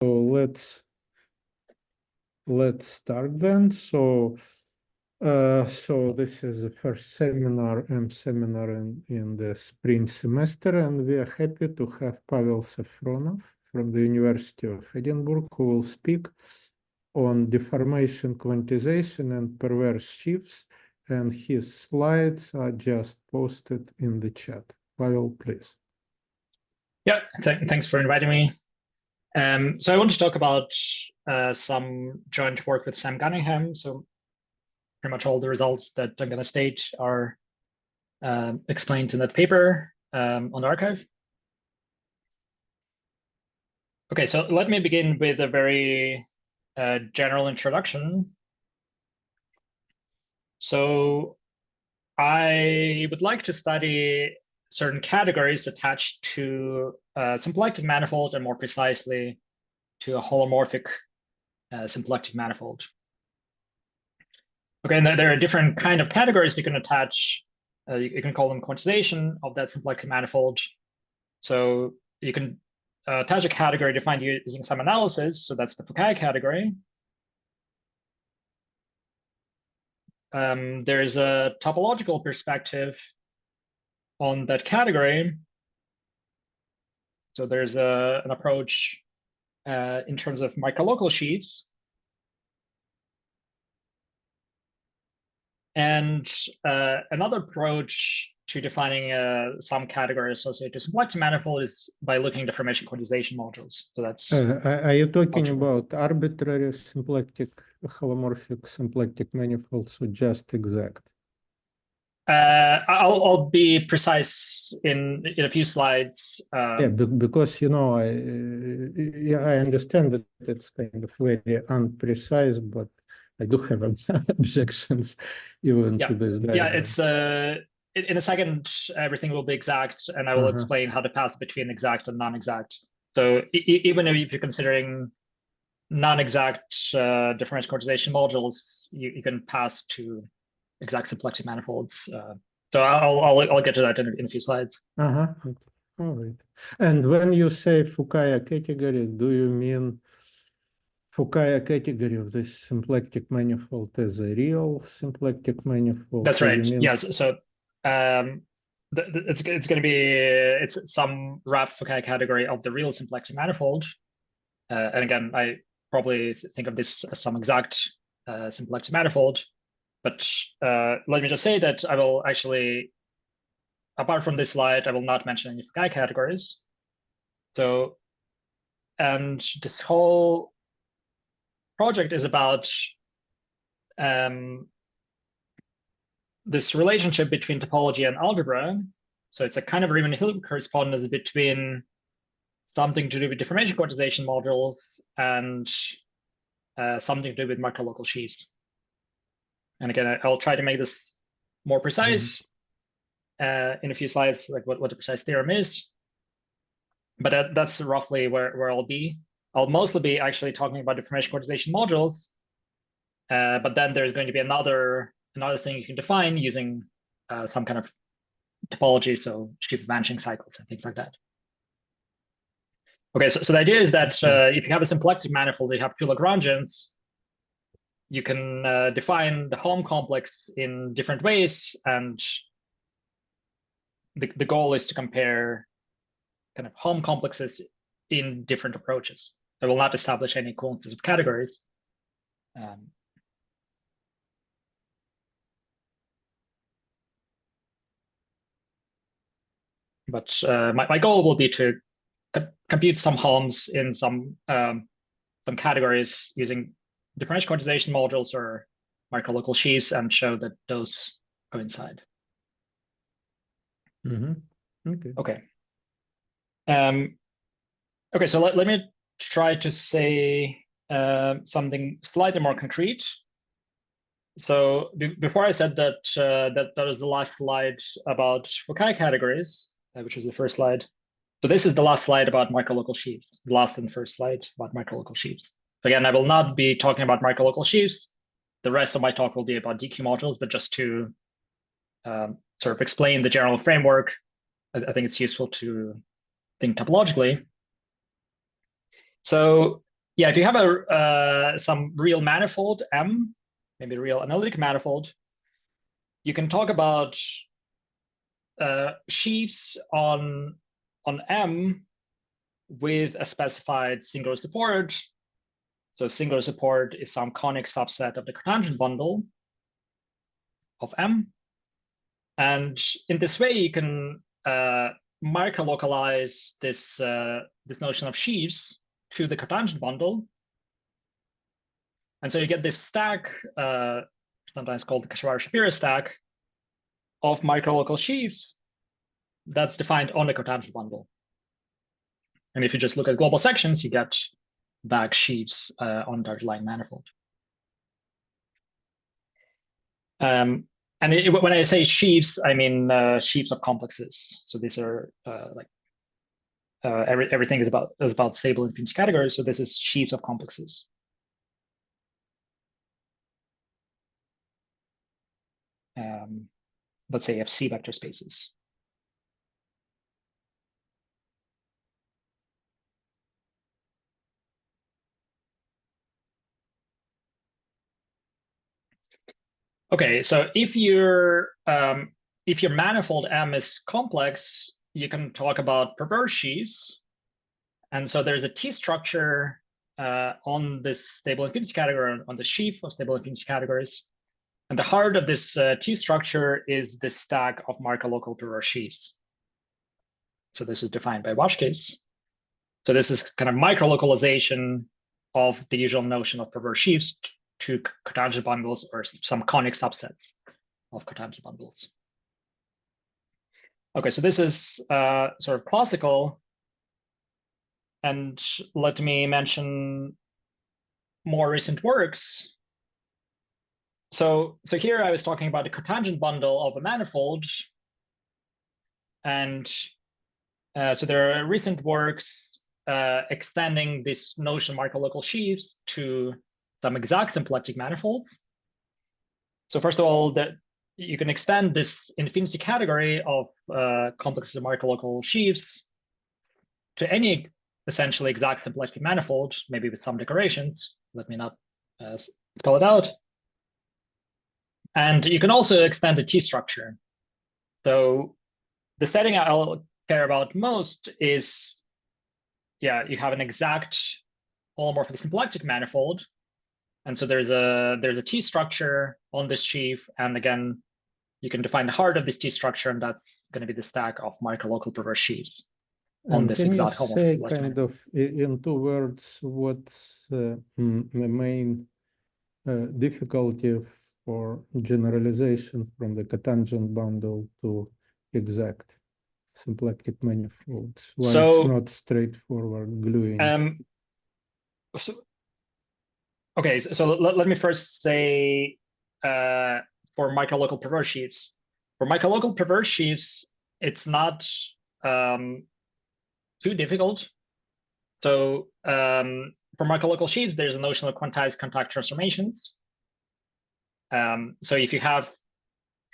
let's start then. So this is the first seminar in the spring semester, and we are happy to have Pavel Safronov from the University of Edinburgh, who will speak on deformation, quantization, and perverse sheaves, and his slides are just posted in the chat. Pavel, please. Yeah, thanks for inviting me. So I want to talk about some joint work with Sam Gunningham. So pretty much all the results that I'm going to state are explained in that paper on the archive. Okay, so let me begin with a very general introduction. So I would like to study certain categories attached to a symplectic manifold, and more precisely to a holomorphic symplectic manifold. Okay, and there are different kind of categories you can attach. You can call them quantization of that symplectic manifold. So you can attach a category defined using some analysis. So that's the Fukaya category. There's a topological perspective on that category. So there's an approach in terms of microlocal sheaves. And another approach to defining some category associated to symplectic manifold is by looking at deformation quantization modules. So that's. Are you talking about arbitrary symplectic, holomorphic symplectic manifolds, or just exact? I'll be precise in a few slides. Yeah, because I understand that it's kind of very unprecise, but I do have objections even to this diagram. Yeah, it's in a second everything will be exact, and I will explain how to pass between exact and non-exact. So even if you're considering non-exact differential quantization modules, you can pass to exact symplectic manifolds. So I'll get to that in a few slides. All right. And when you say Fukaya category, do you mean Fukaya category of this symplectic manifold as a real symplectic manifold? That's right. Yes. So it's going to be some rough Fukaya category of the real symplectic manifold. And again, I probably think of this as some exact symplectic manifold. But let me just say that I will actually, apart from this slide, I will not mention any Fukaya categories. So, and this whole project is about this relationship between topology and algebra. So it's a kind of Riemann-Hilbert correspondence between something to do with deformation quantization modules and something to do with microlocal sheaves. And again, I'll try to make this more precise in a few slides, like what the precise theorem is. But that's roughly where I'll be. I'll mostly be actually talking about deformation quantization modules. But then there's going to be another thing you can define using some kind of topology, so sheaf vanishing cycles and things like that. Okay, so the idea is that if you have a symplectic manifold, you have two Lagrangians, you can define the Holm complex in different ways, and the goal is to compare kind of Holm complexes in different approaches. I will not establish any equivalences of categories. But my goal will be to compute some Holms in some categories using differential quantization modules or microlocal sheaves and show that those coincide. Okay. Okay, so let me try to say something slightly more concrete. So before I said that that was the last slide about Fukaya categories, which was the first slide. So this is the last slide about microlocal sheaves, the last and first slide about microlocal sheaves. So again, I will not be talking about microlocal sheaves. The rest of my talk will be about DQ modules, but just to sort of explain the general framework, I think it's useful to think topologically. So yeah, if you have a some real manifold M, maybe real analytic manifold, you can talk about sheaves on M with a specified singular support. So singular support is some conic subset of the cotangent bundle of M. And in this way, you can microlocalize this this notion of sheaves to the cotangent bundle. And so you get this stack, sometimes called the Kashawara-Shapiro stack, of microlocal sheaves that's defined on the cotangent bundle. And if you just look at global sections, you get back sheaves on the underlying manifold. And when I say sheaves, I mean sheaves of complexes. So these are like everything is about stable infinity categories. So this is sheaves of complexes. Let's say you have C vector spaces. Okay, so if your manifold M is complex, you can talk about perverse sheaves. And so there's a T structure on this stable infinity category, on the sheaf of stable infinity categories. And the heart of this T structure is this stack of microlocal perverse sheaves. So this is defined by Waschkes. So this is kind of microlocalization of the usual notion of perverse sheaves to cotangent bundles or some conic subsets of cotangent bundles. Okay, so this is sort of classical. And let me mention more recent works. So here I was talking about the cotangent bundle of a manifold. And so there are recent works extending this notion of microlocal sheaves to some exact symplectic manifolds. So first of all, that you can extend this infinity category of complexes of microlocal sheaves to any essentially exact symplectic manifold, maybe with some decorations. Let me not spell it out. And you can also extend the T structure. So the setting I'll care about most is, yeah, you have an exact holomorphic symplectic manifold. And so there's a T structure on this sheaf. And again, you can define the heart of this T structure, and that's going to be the stack of microlocal perverse sheaves on this exact holomorphic say symplectic kind of in 2 words, what's the main difficulty for generalization from the cotangent bundle to exact symplectic manifolds? Why it's not straightforward gluing? Okay, so let me first say for microlocal perverse sheaves. For microlocal perverse sheaves, it's not too difficult. So for microlocal sheaves, there's a notion of quantized contact transformations. So if you have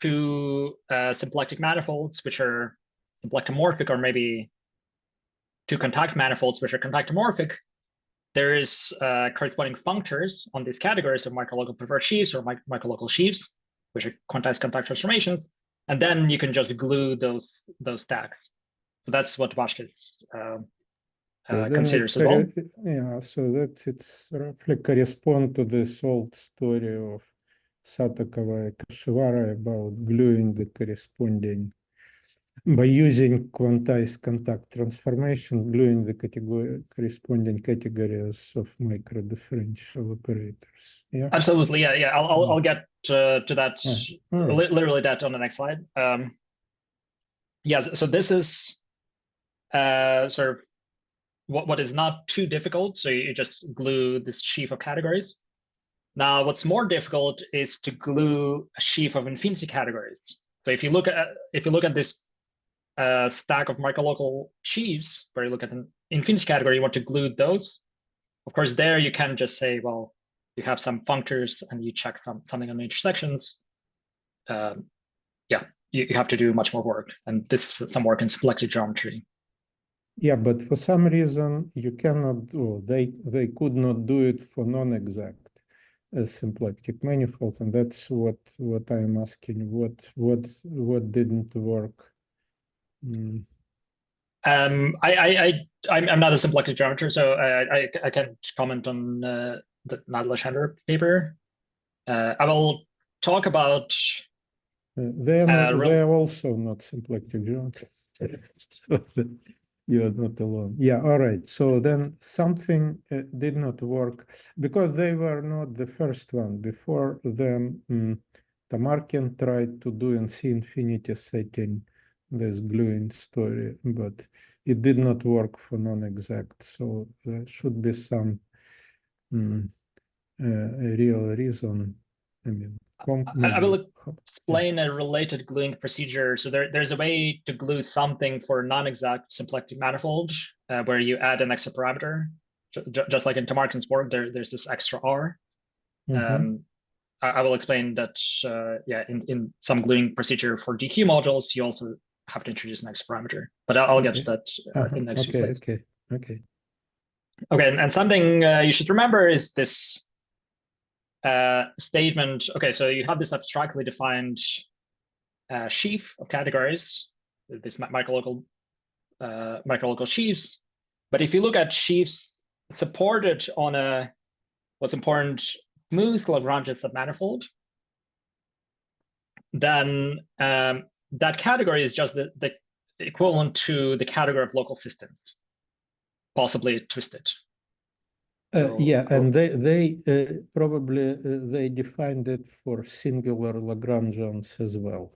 two symplectic manifolds, which are symplectomorphic, or maybe two contact manifolds, which are contactomorphic, there is corresponding functors on these categories of microlocal perverse sheaves or microlocal sheaves, which are quantized contact transformations. And then you can just glue those stacks. So that's what Waschkes considers as well. Yeah, so that it's roughly correspond to this old story of Satakova and Kashawara about gluing the corresponding, by using quantized contact transformation, gluing the corresponding categories of microdifferential operators. Yeah, absolutely. Yeah. I'll get to that, right. Literally that on the next slide. So this is sort of what is not too difficult. So you just glue this sheaf of categories. Now, what's more difficult is to glue a sheaf of infinity categories. So if you look at this stack of microlocal sheaves, where you look at an infinity category, you want to glue those. Of course, there you can just say, well, you have some functors and you check something on the intersections. You have to do much more work, and this is some work in symplectic geometry. Yeah, but for some reason you cannot do. They could not do it for non-exact symplectic manifolds, and that's what I'm asking. What didn't work? I'm not a symplectic geometer, so I can't comment on the Nadler-Chandler paper. I will talk about. They're also not symplectic geometers. So you're not alone. Yeah, all right. So then something did not work because they were not the first one. Before them, Tamarkin tried to do in C-infinity setting this gluing story, but it did not work for non-exact. So there should be some real reason. I mean, I will explain a related gluing procedure. So there's a way to glue something for a non-exact symplectic manifold where you add an extra parameter. Just like in Tamarkin's work, there's this extra R. I will explain that, yeah, in some gluing procedure for DQ modules, you also have to introduce an extra parameter. But I'll get to that in the next few slides. Okay. And something you should remember is this statement. Okay, so you have this abstractly defined sheaf of categories, this microlocal sheaves. But if you look at sheaves supported on a what's important smooth Lagrangian submanifold, then that category is just the equivalent to the category of local systems, possibly twisted. So, yeah, and they probably they defined it for singular Lagrangians as well.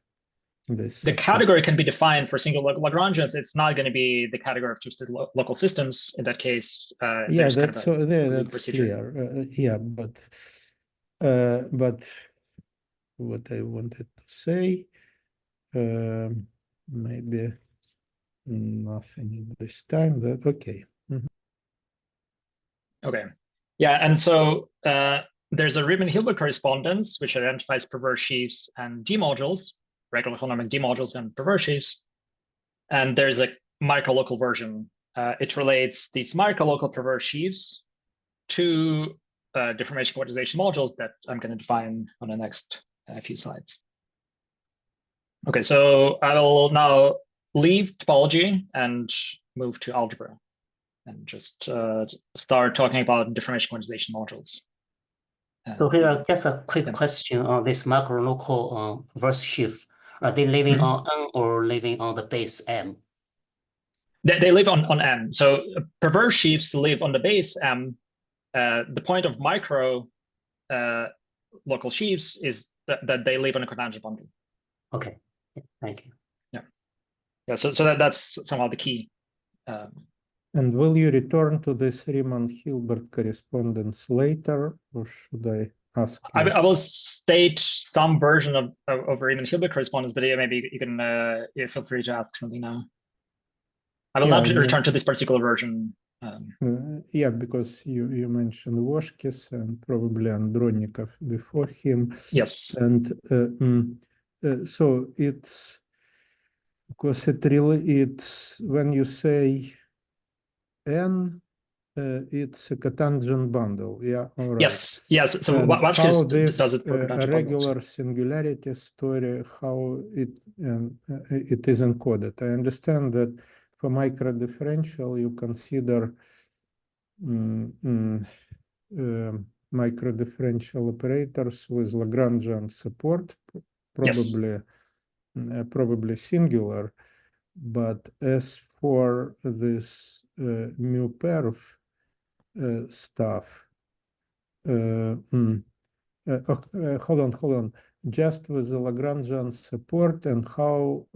The category can be defined for single Lagrangians. It's not going to be the category of twisted local systems. In that case, yeah, that's clear. Yeah, but what I wanted to say, maybe nothing at this time. That okay. Okay, yeah, and so there's a Riemann-Hilbert correspondence which identifies perverse sheaves and D modules, regular holonomic D modules and perverse sheaves, and there's a microlocal version. It relates these microlocal perverse sheaves to deformation quantization modules that I'm going to define on the next few slides. Okay, so I will now leave topology and move to algebra and just start talking about deformation quantization modules. So here, just a quick question on this macrolocal perverse sheaf. Are they living on N or living on the base M? They live on M. So perverse sheaves live on the base M. The point of micro local sheaves is that they live on a cotangent bundle. Okay, thank you. Yeah. So that's somehow the key. And will you return to this Riemann-Hilbert correspondence later, or should I ask you? I will state some version of Riemann-Hilbert correspondence, but yeah, maybe you can feel free to ask something now. I will not return to this particular version. Yeah, because you mentioned Voshkis and probably Andronikov before him. Yes. And so it's because it's when you say N, it's a cotangent bundle. Yeah, all right. Yes. So watch how this does it for cotangent regular bundles. singularity story, how it is encoded. I understand that for microdifferential you consider microdifferential operators with Lagrangian support, probably singular. But as for this mu perf stuff, hold on. Just with the Lagrangian support and how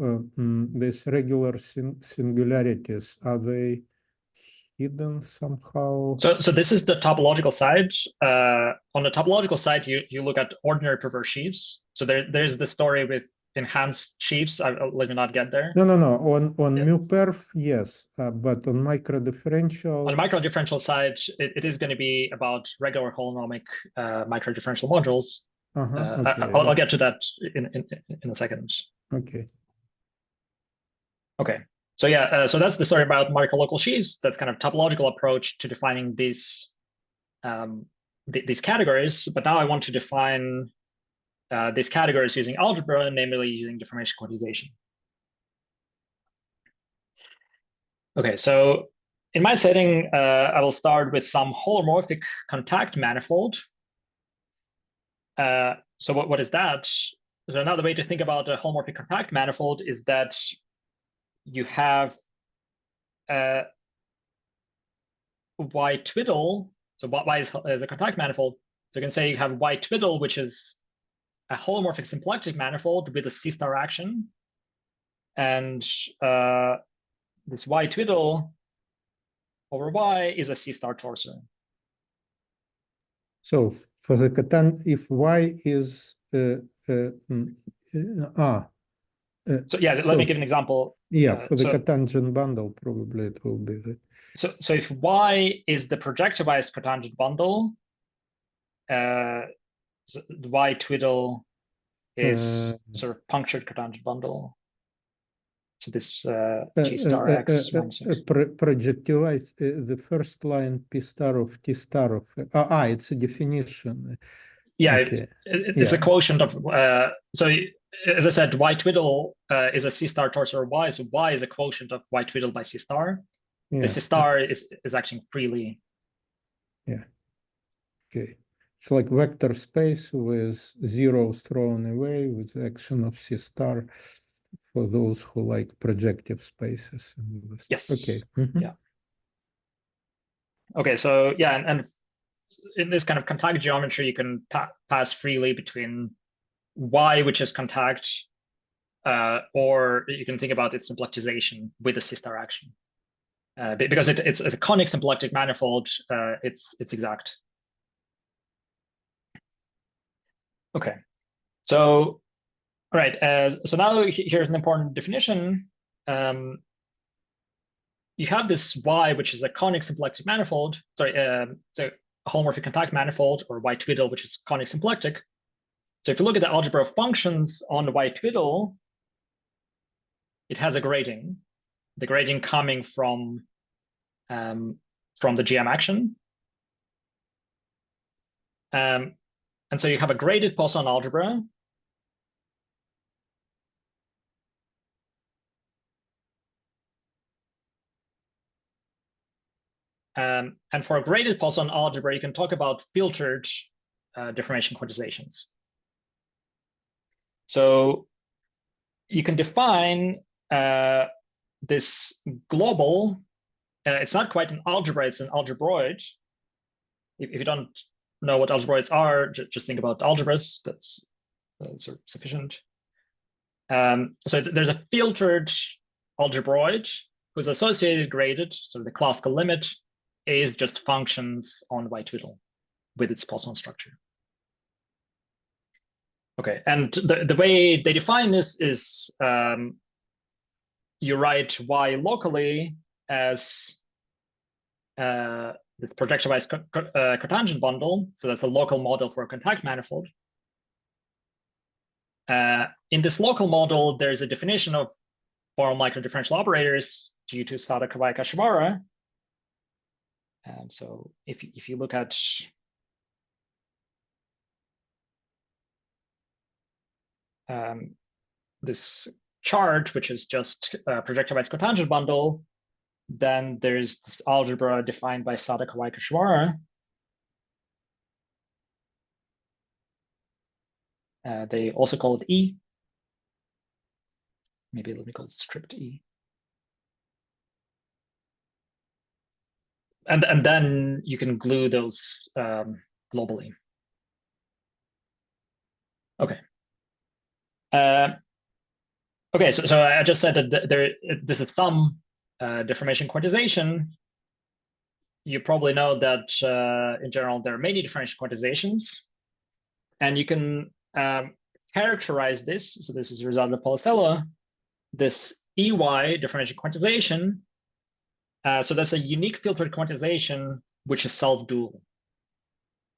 these regular singularities, are they hidden somehow? So this is the topological side. On the topological side, you look at ordinary perverse sheaves. So there's the story with enhanced sheaves. I'll let me not get there. No. On mu perf, yes, but on microdifferential. On the microdifferential side, it is going to be about regular holonomic microdifferential modules. Okay. I'll get to that in a second. Okay. So yeah, so that's the story about macrolocal sheaves, that kind of topological approach to defining these categories. But now I want to define these categories using algebra, namely using deformation quantization. Okay, so in my setting, I will start with some holomorphic contact manifold. So what is that? So another way to think about a holomorphic contact manifold is that you have y twiddle. So y is the contact manifold. So you can say you have y twiddle, which is a holomorphic symplectic manifold with a C star action. And this y twiddle over y is a C star torsor. So for the if y is so yeah, let me give an example. Yeah, for the cotangent bundle, probably it will be that. So if y is the projectivized cotangent bundle, the y twiddle is sort of punctured cotangent bundle. So this T star x minus x. Projectivized, the first line P star of T star of it's a definition. Yeah, okay. It's a quotient of so as I said, y twiddle is a C star torsor of y, so y is a quotient of y twiddle by C star. Yeah. The C star is acting freely. Yeah. Okay. It's like vector space with zero thrown away with the action of C star for those who like projective spaces. Yes. Okay. Yeah. Okay, so yeah, and in this kind of contact geometry, you can pass freely between y, which is contact, or you can think about its symplectization with the C star action. Because it's a conic symplectic manifold, it's exact. Okay, so all right. So now here's an important definition. You have this y, which is a conic symplectic manifold. Sorry, so a holomorphic contact manifold, or y twiddle, which is conic symplectic. So if you look at the algebra of functions on the y twiddle, it has a grading. The grading coming from the GM action. And so you have a graded Poisson algebra. And for a graded Poisson algebra, you can talk about filtered deformation quantizations. So you can define this global, it's not quite an algebra, it's an algebroid. If you don't know what algebroids are, just think about algebras, that's sort of sufficient. So there's a filtered algebroid whose associated graded, so the classical limit is just functions on y twiddle with its Poisson structure. Okay, and the way they define this is you write y locally as this projectivized cotangent bundle, so that's the local model for a contact manifold. In this local model, there's a definition of formal microdifferential operators due to Sada-Kawai-Kashiwara. And so if you look at this chart, which is just a projectivized cotangent bundle, then there's this algebra defined by Sada-Kawai-Kashiwara. They also call it E. Maybe let me call it stripped E. And then you can glue those globally. Okay. Okay, so I just said that this is some deformation quantization. You probably know that in general, there are many differential quantizations. And you can characterize this. So this is a result of Policello, this EY differential quantization. So that's a unique filtered quantization, which is self-dual.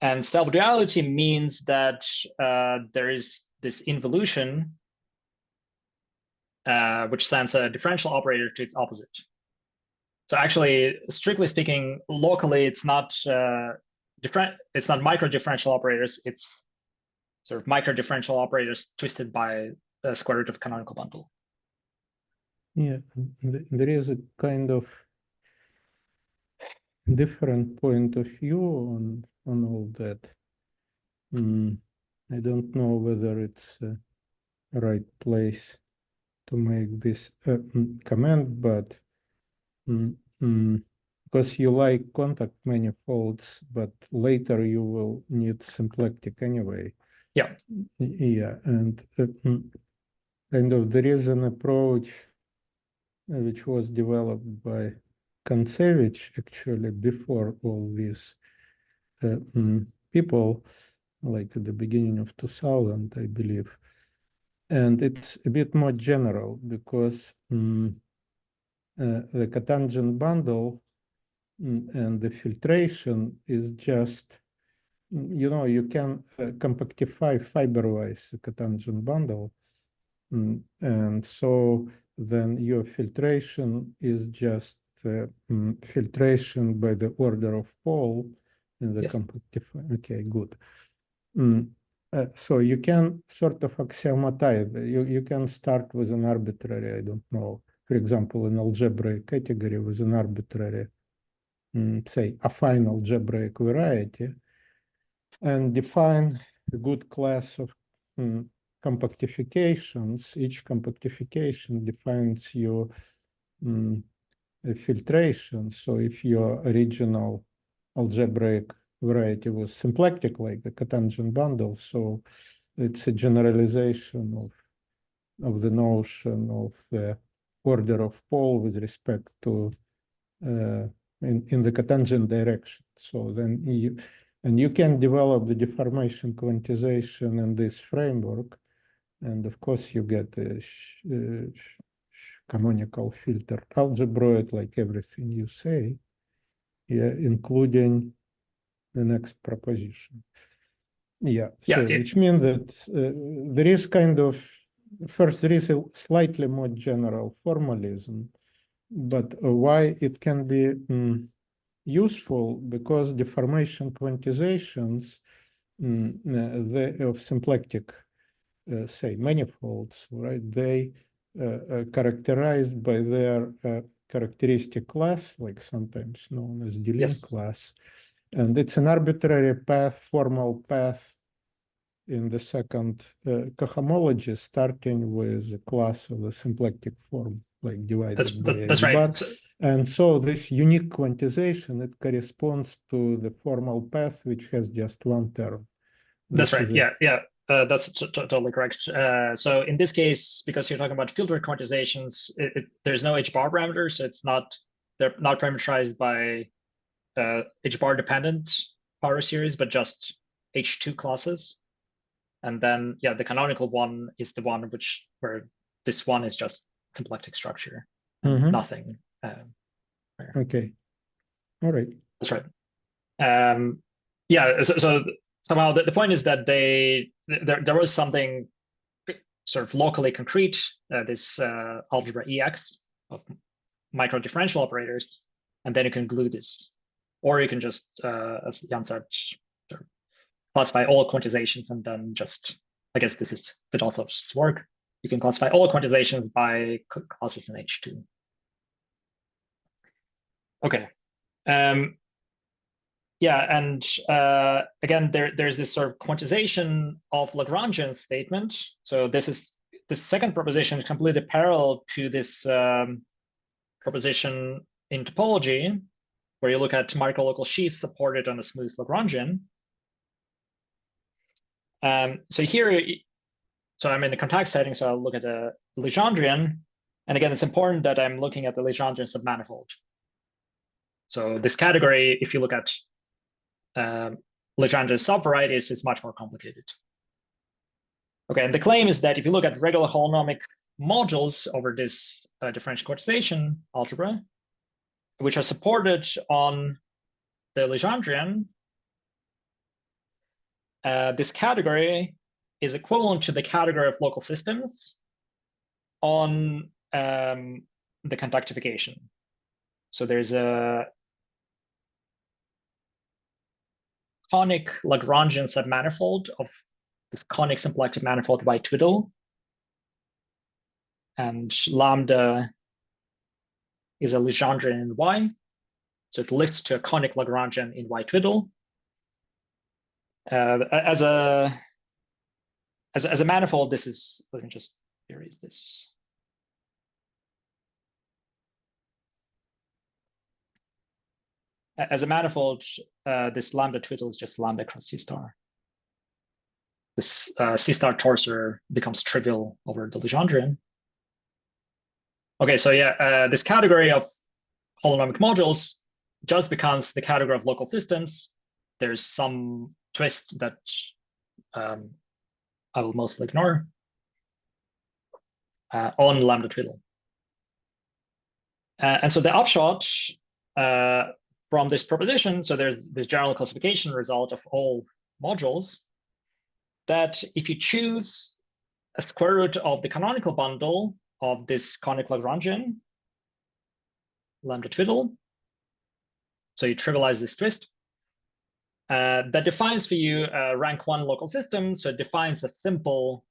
And self-duality means that there is this involution which sends a differential operator to its opposite. So actually, strictly speaking, locally, it's not it's not micro differential operators. It's sort of micro differential operators twisted by the square root of canonical bundle. Yeah, there is a kind of different point of view on all that. I don't know whether it's a right place to make this comment, but because you like contact manifolds, but later you will need symplectic anyway. Yeah. Yeah, and kind of there is an approach which was developed by Kontsevich actually before all these people, like at the beginning of 2000, I believe. And it's a bit more general because the cotangent bundle and the filtration is just, you can compactify fiberwise the cotangent bundle. And so then your filtration is just filtration by the order of Paul in the compactify. Okay, good. So you can sort of axiomatize. You can start with an arbitrary, I don't know, for example, an algebraic category with an arbitrary, say, affine algebraic variety, and define a good class of compactifications. Each compactification defines your filtration. So if your original algebraic variety was symplectic, like the cotangent bundle, so it's a generalization of the notion of the order of Paul with respect to in the cotangent direction. So then you can develop the deformation quantization in this framework, and of course you get a canonical filter algebroid, like everything you say, yeah, including the next proposition. Yeah, so which means that there is kind of, first, there is a slightly more general formalism, but why it can be useful, because deformation quantizations of symplectic, say, manifolds, right? They characterized by their characteristic class, like sometimes known as Deligne class. And it's an arbitrary path, formal path in the second cohomology, starting with the class of the symplectic form, like divided by that's H bar. right. And so this unique quantization, it corresponds to the formal path, which has just one term. That's right. Yeah. That's totally correct. So in this case, because you're talking about filter quantizations, there's no H bar parameter, so they're not parameterized by H bar dependent power series, but just H2 classes. And then, yeah, the canonical one is the one where this one is just symplectic structure, and nothing. Okay. All right. That's right. Yeah. So somehow the point is that there was something sort of locally concrete, this algebra EX of micro differential operators, and then you can glue this, or you can just, as Jan said, sort of classify all quantizations, and then just, I guess this is Fedosov's work. You can classify all quantizations by classes in H2. Okay. Yeah, and again, there's this sort of quantization of Lagrangian statement. So this is the second proposition is completely parallel to this proposition in topology, where you look at microlocal sheaves supported on a smooth Lagrangian. So here, so I'm in the contact setting, so I'll look at the Legendrian. And again, it's important that I'm looking at the Legendrian submanifold. So this category, if you look at Legendre subvarieties, is much more complicated. Okay, and the claim is that if you look at regular holonomic modules over this differential quantization algebra, which are supported on the Legendrian, this category is equivalent to the category of local systems on the conductification. So there's a conic Lagrangian submanifold of this conic symplectic manifold Y twiddle, and lambda is a Lagrangian in Y, so it lifts to a conic Lagrangian in Y twiddle. As a manifold, this is, let me just erase this. As a manifold, this lambda twiddle is just lambda cross C star. This C star torsor becomes trivial over the Lagrangian. Okay, so yeah, this category of holonomic modules just becomes the category of local systems. There's some twist that I will mostly ignore on lambda twiddle. And so the upshot from this proposition, so there's this general classification result of all modules, that if you choose a square root of the canonical bundle of this conic Lagrangian, lambda twiddle, so you trivialize this twist, that defines for you a rank 1 local system. So it defines a simple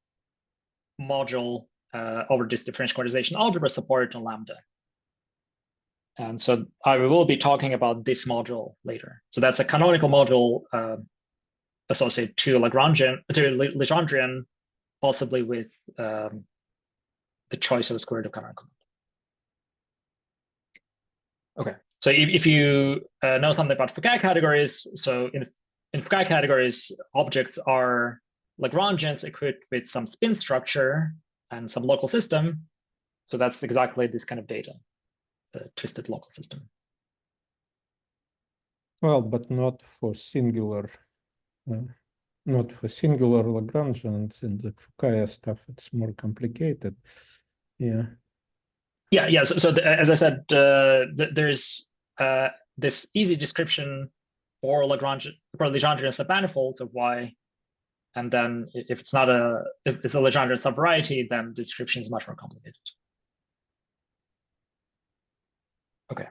module over this differential quantization algebra supported on lambda. And so I will be talking about this module later. So that's a canonical module associated to Lagrangian, possibly with the choice of a square root of canonical. Okay, so if you know something about Foucault categories, so in Foucault categories, objects are Lagrangians equipped with some spin structure and some local system. So that's exactly this kind of data, the twisted local system. Well, but not for singular Lagrangians. In the Foucault stuff, it's more complicated. Yeah. Yeah. So as I said, there's this easy description for Lagrangian submanifolds of Y, and then if it's not if it's a Lagrangian subvariety, then the description is much more complicated. Okay.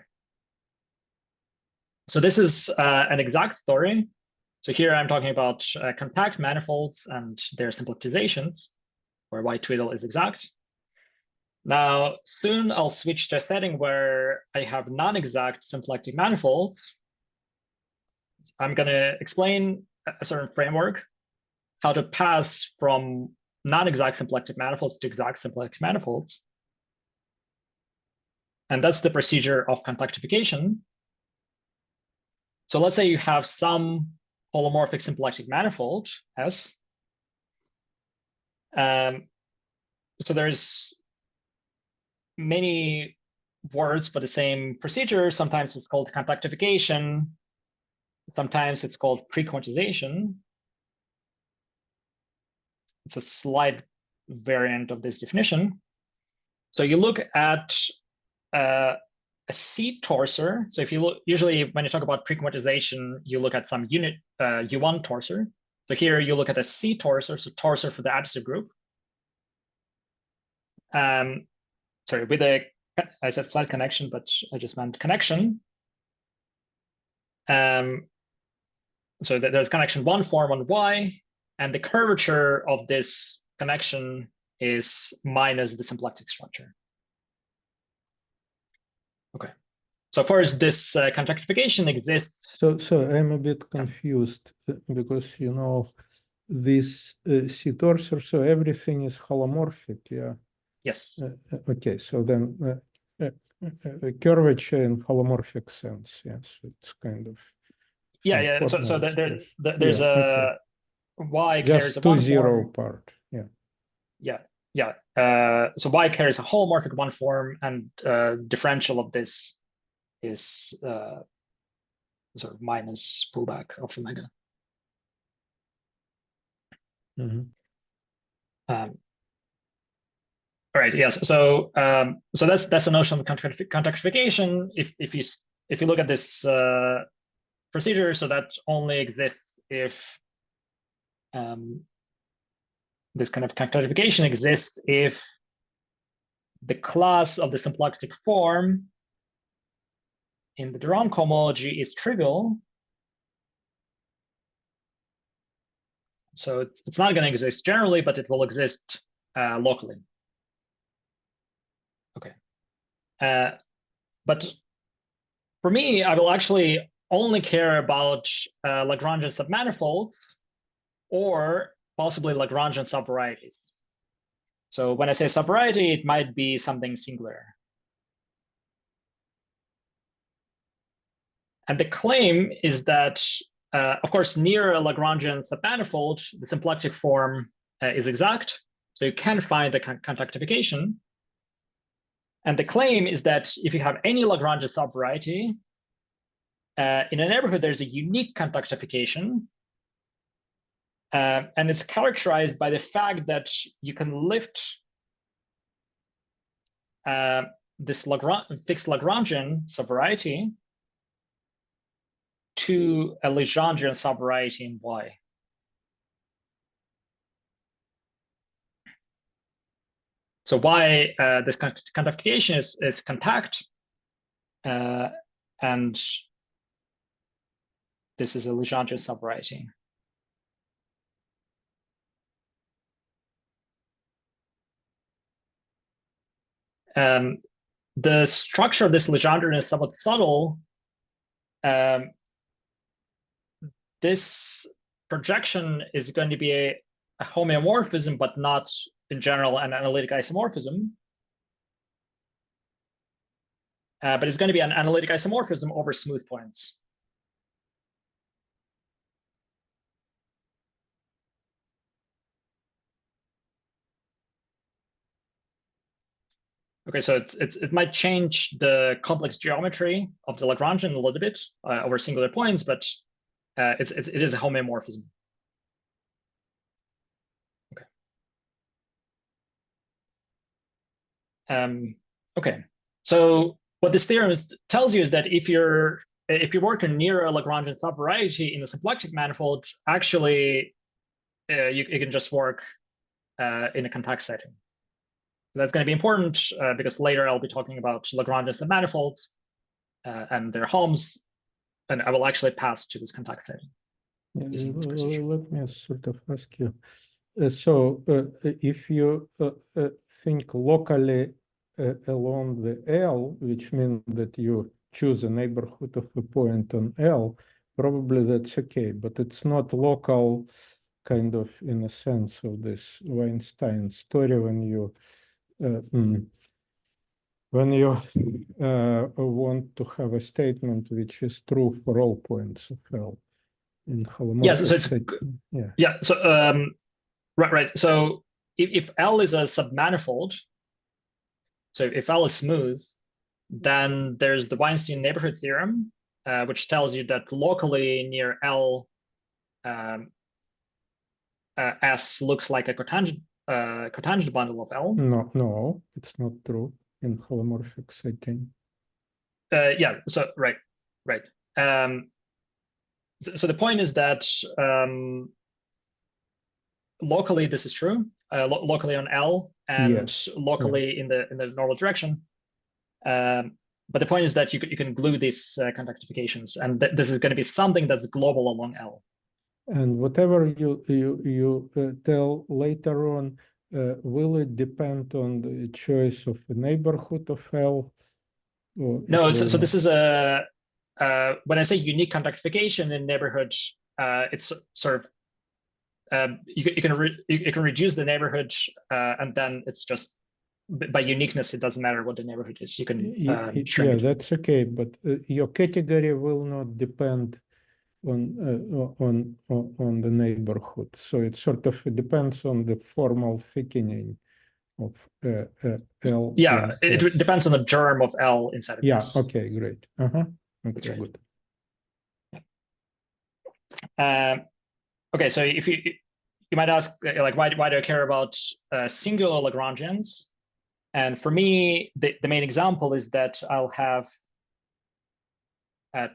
So this is an exact story. So here I'm talking about compact manifolds and their symplectizations, where Y twiddle is exact. Now, soon I'll switch to a setting where I have non-exact symplectic manifolds. I'm going to explain a certain framework, how to pass from non-exact symplectic manifolds to exact symplectic manifolds. And that's the procedure of compactification. So let's say you have some holomorphic symplectic manifold, S. So there's many words for the same procedure. Sometimes it's called compactification. Sometimes it's called pre-quantization. It's a slight variant of this definition. So you look at a C torsor. So if you look, usually when you talk about pre-quantization, you look at some unit U1 torsor. So here you look at a C torsor, so torsor for the additive group. Sorry, with a, I said flat connection, but I just meant connection. So there's connection 1 form on Y, and the curvature of this connection is minus the symplectic structure. Okay. So first, this compactification exists. So I'm a bit confused because, you know, this C torsor, so everything is holomorphic, yeah? Yes. Okay, so then curvature in holomorphic sense, yes, it's kind of. Yeah. So there's a Y carries a 2 0 form. part, yeah. Yeah. So Y carries a holomorphic 1 form, and differential of this is sort of minus pullback of omega. Mm-hmm. All right. Yes. So so that's the notion of compactification. If you look at this procedure, so that only exists if this kind of compactification exists if the class of the symplectic form in the RHom cohomology is trivial. So it's not going to exist generally, but it will exist locally. Okay. But for me, I will actually only care about Lagrangian submanifolds or possibly Lagrangian subvarieties. So when I say subvariety, it might be something singular. And the claim is that, of course, near a Lagrangian submanifold, the symplectic form is exact. So you can find the contactification. And the claim is that if you have any Lagrangian subvariety, in a neighborhood, there's a unique contactification. And it's characterized by the fact that you can lift this fixed Lagrangian subvariety to a Lagrangian subvariety in Y. So Y, this contactification is contact, and this is a Lagrangian subvariety. The structure of this Lagrangian is somewhat subtle. This projection is going to be a homeomorphism, but not in general an analytic isomorphism. But it's going to be an analytic isomorphism over smooth points. Okay, so it might change the complex geometry of the Lagrangian a little bit over singular points, but it is a homeomorphism. Okay. Okay. So what this theorem tells you is that if you're working near a Lagrangian subvariety in the symplectic manifold, actually you can just work in a contact setting. That's going to be important because later I'll be talking about Lagrangian submanifolds and their RHoms, and I will actually pass to this contact setting. Let me sort of ask you. So if you think locally along the L, which means that you choose a neighborhood of a point on L, probably that's okay, but it's not local kind of in a sense of this Weinstein story when you want to have a statement which is true for all points of L in holomorphic Right. So if L is a submanifold, so if L is smooth, then there's the Weinstein neighborhood theorem, which tells you that locally near L, S looks like a cotangent bundle of L. No, it's not true in holomorphic setting. Yeah. So right. So the point is that locally this is true. Locally on L and locally in the normal direction. But the point is that you can glue these contactifications, and this is going to be something that's global along L. And whatever you tell later on, will it depend on the choice of the neighborhood of L? No, so this is a when I say unique contactification in neighborhood, it's sort of you can reduce the neighborhood, and then it's just by uniqueness. It doesn't matter what the neighborhood is. You can shrink it. That's okay, but your category will not depend on the neighborhood. So it sort of depends on the formal thickening of L. Yeah, it depends on the germ of L inside of S. Yeah. Okay. Great. Okay. That's right. Good. Okay, so if you might ask, like, why do I care about singular Lagrangians? And for me, the main example is that I'll have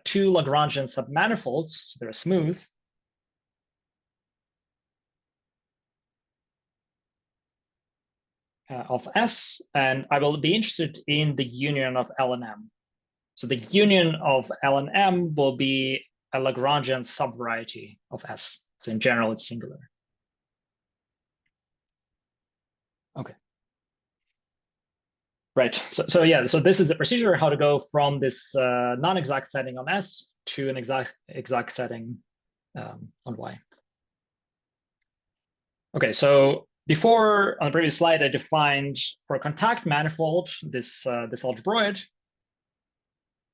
two Lagrangian submanifolds, so they're smooth. of S, and I will be interested in the union of L and M. So the union of L and M will be a Lagrangian subvariety of S. So in general, it's singular. Okay. Right. So yeah. So this is the procedure how to go from this non-exact setting on S to an exact setting on Y. Okay. So before on the previous slide, I defined for a contact manifold this this algebroid.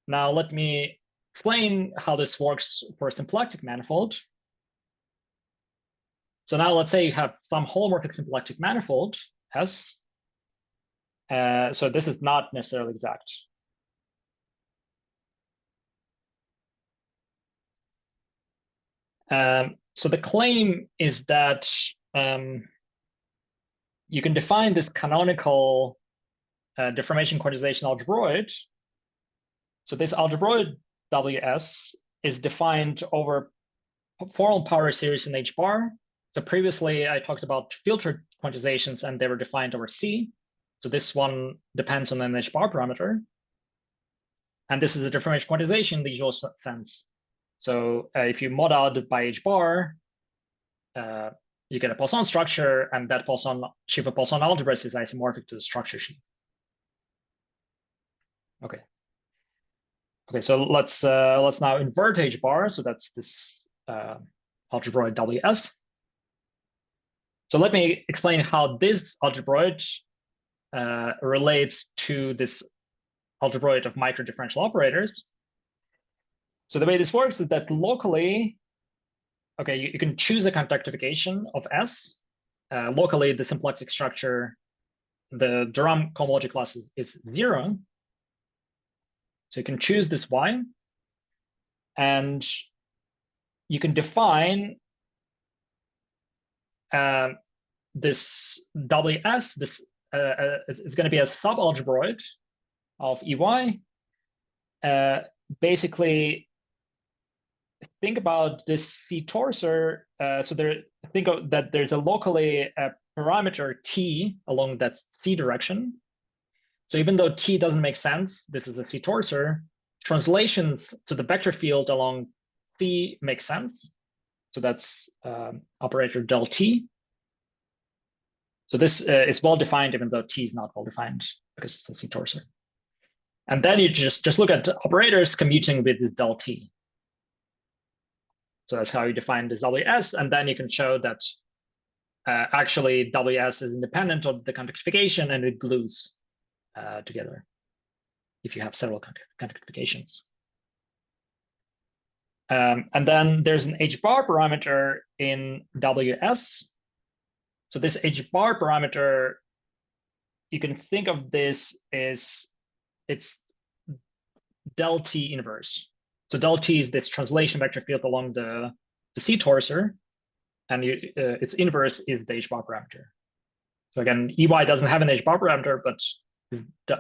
Now let me explain how this works for a symplectic manifold. So now let's say you have some holomorphic symplectic manifold S. So this is not necessarily exact. So the claim is that you can define this canonical deformation quantization algebroid. So this algebroid WS is defined over formal power series in H bar. So previously I talked about filtered quantizations and they were defined over C. So this one depends on an H bar parameter. And this is a deformation quantization in the usual sense. So if you mod out by H bar, you get a Poisson structure, and that Poisson sheaf of Poisson algebras is isomorphic to the structure sheaf. Okay. Okay, so let's now invert H bar. So that's this algebroid WS. So let me explain how this algebroid relates to this algebroid of microdifferential operators. So the way this works is that locally, okay, you can choose the conductification of S. Locally, the symplectic structure, the derived cohomology class is 0. So you can choose this Y. And you can define this WS, this it's going to be a subalgebroid of EY. Basically, think about this C torsor. So think of that there's a locally a parameter T along that C direction. So even though T doesn't make sense, this is a C torsor, translations to the vector field along C make sense. So that's operator del T. So this is well defined, even though T is not well defined because it's a C torsor. And then you just look at operators commuting with this del T. So that's how you define this WS, and then you can show that actually WS is independent of the conductification and it glues together if you have several conductifications. And then there's an H bar parameter in WS. So this H bar parameter, you can think of this as it's del T inverse. So del T is this translation vector field along the C torsor, and its inverse is the H bar parameter. So again, EY doesn't have an H bar parameter, but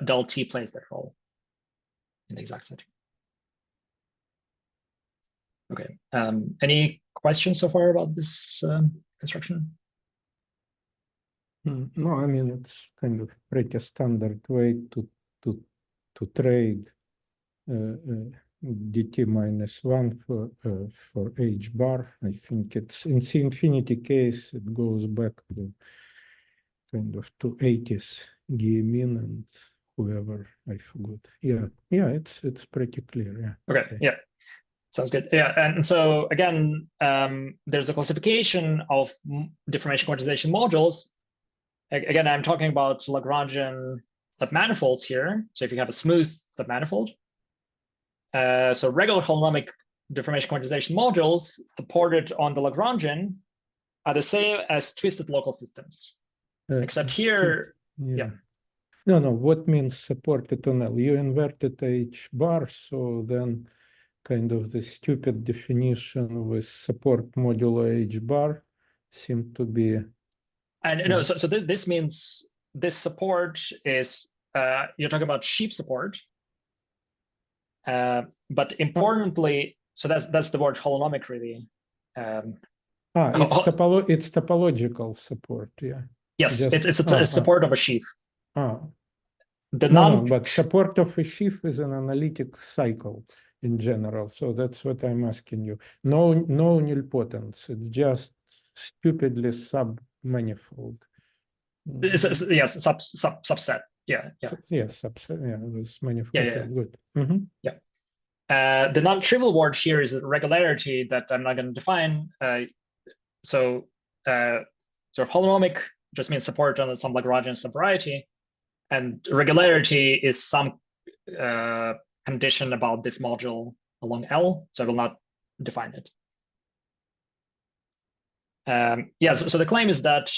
del T plays that role in the exact setting. Okay. Any questions so far about this construction? No, I mean, it's kind of pretty standard way to trade dt minus 1 for H bar. I think it's in C infinity case, it goes back to kind of to 80s Guillemin and whoever, I forgot. Yeah, it's pretty clear. Yeah. Okay. Yeah. Sounds good. Yeah, and so again, there's a classification of deformation quantization modules. Again, I'm talking about Lagrangian submanifolds here. So if you have a smooth submanifold, so regular holonomic deformation quantization modules supported on the Lagrangian are the same as twisted local systems, except here, yeah. No, what means supported on L? You inverted H bar, so then kind of the stupid definition with support modulo H bar seemed to be. And no, so this means this support is you're talking about sheaf support, but importantly, so that's the word holonomic really. It's topological support, yeah. Yes, Just- it's a support of a sheaf. The No, but support of a sheaf is an analytic cycle in general. So that's what I'm asking you. No nilpotence. It's just stupidly sub-manifold. yes, subset. Yeah. Yes, subset. Yeah, it was manifold. Yeah, Okay, yeah. good. The non-trivial word here is regularity that I'm not going to define. So sort of holonomic just means support on some Lagrangian subvariety, and regularity is some condition about this module along L, so I will not define it. So the claim is that,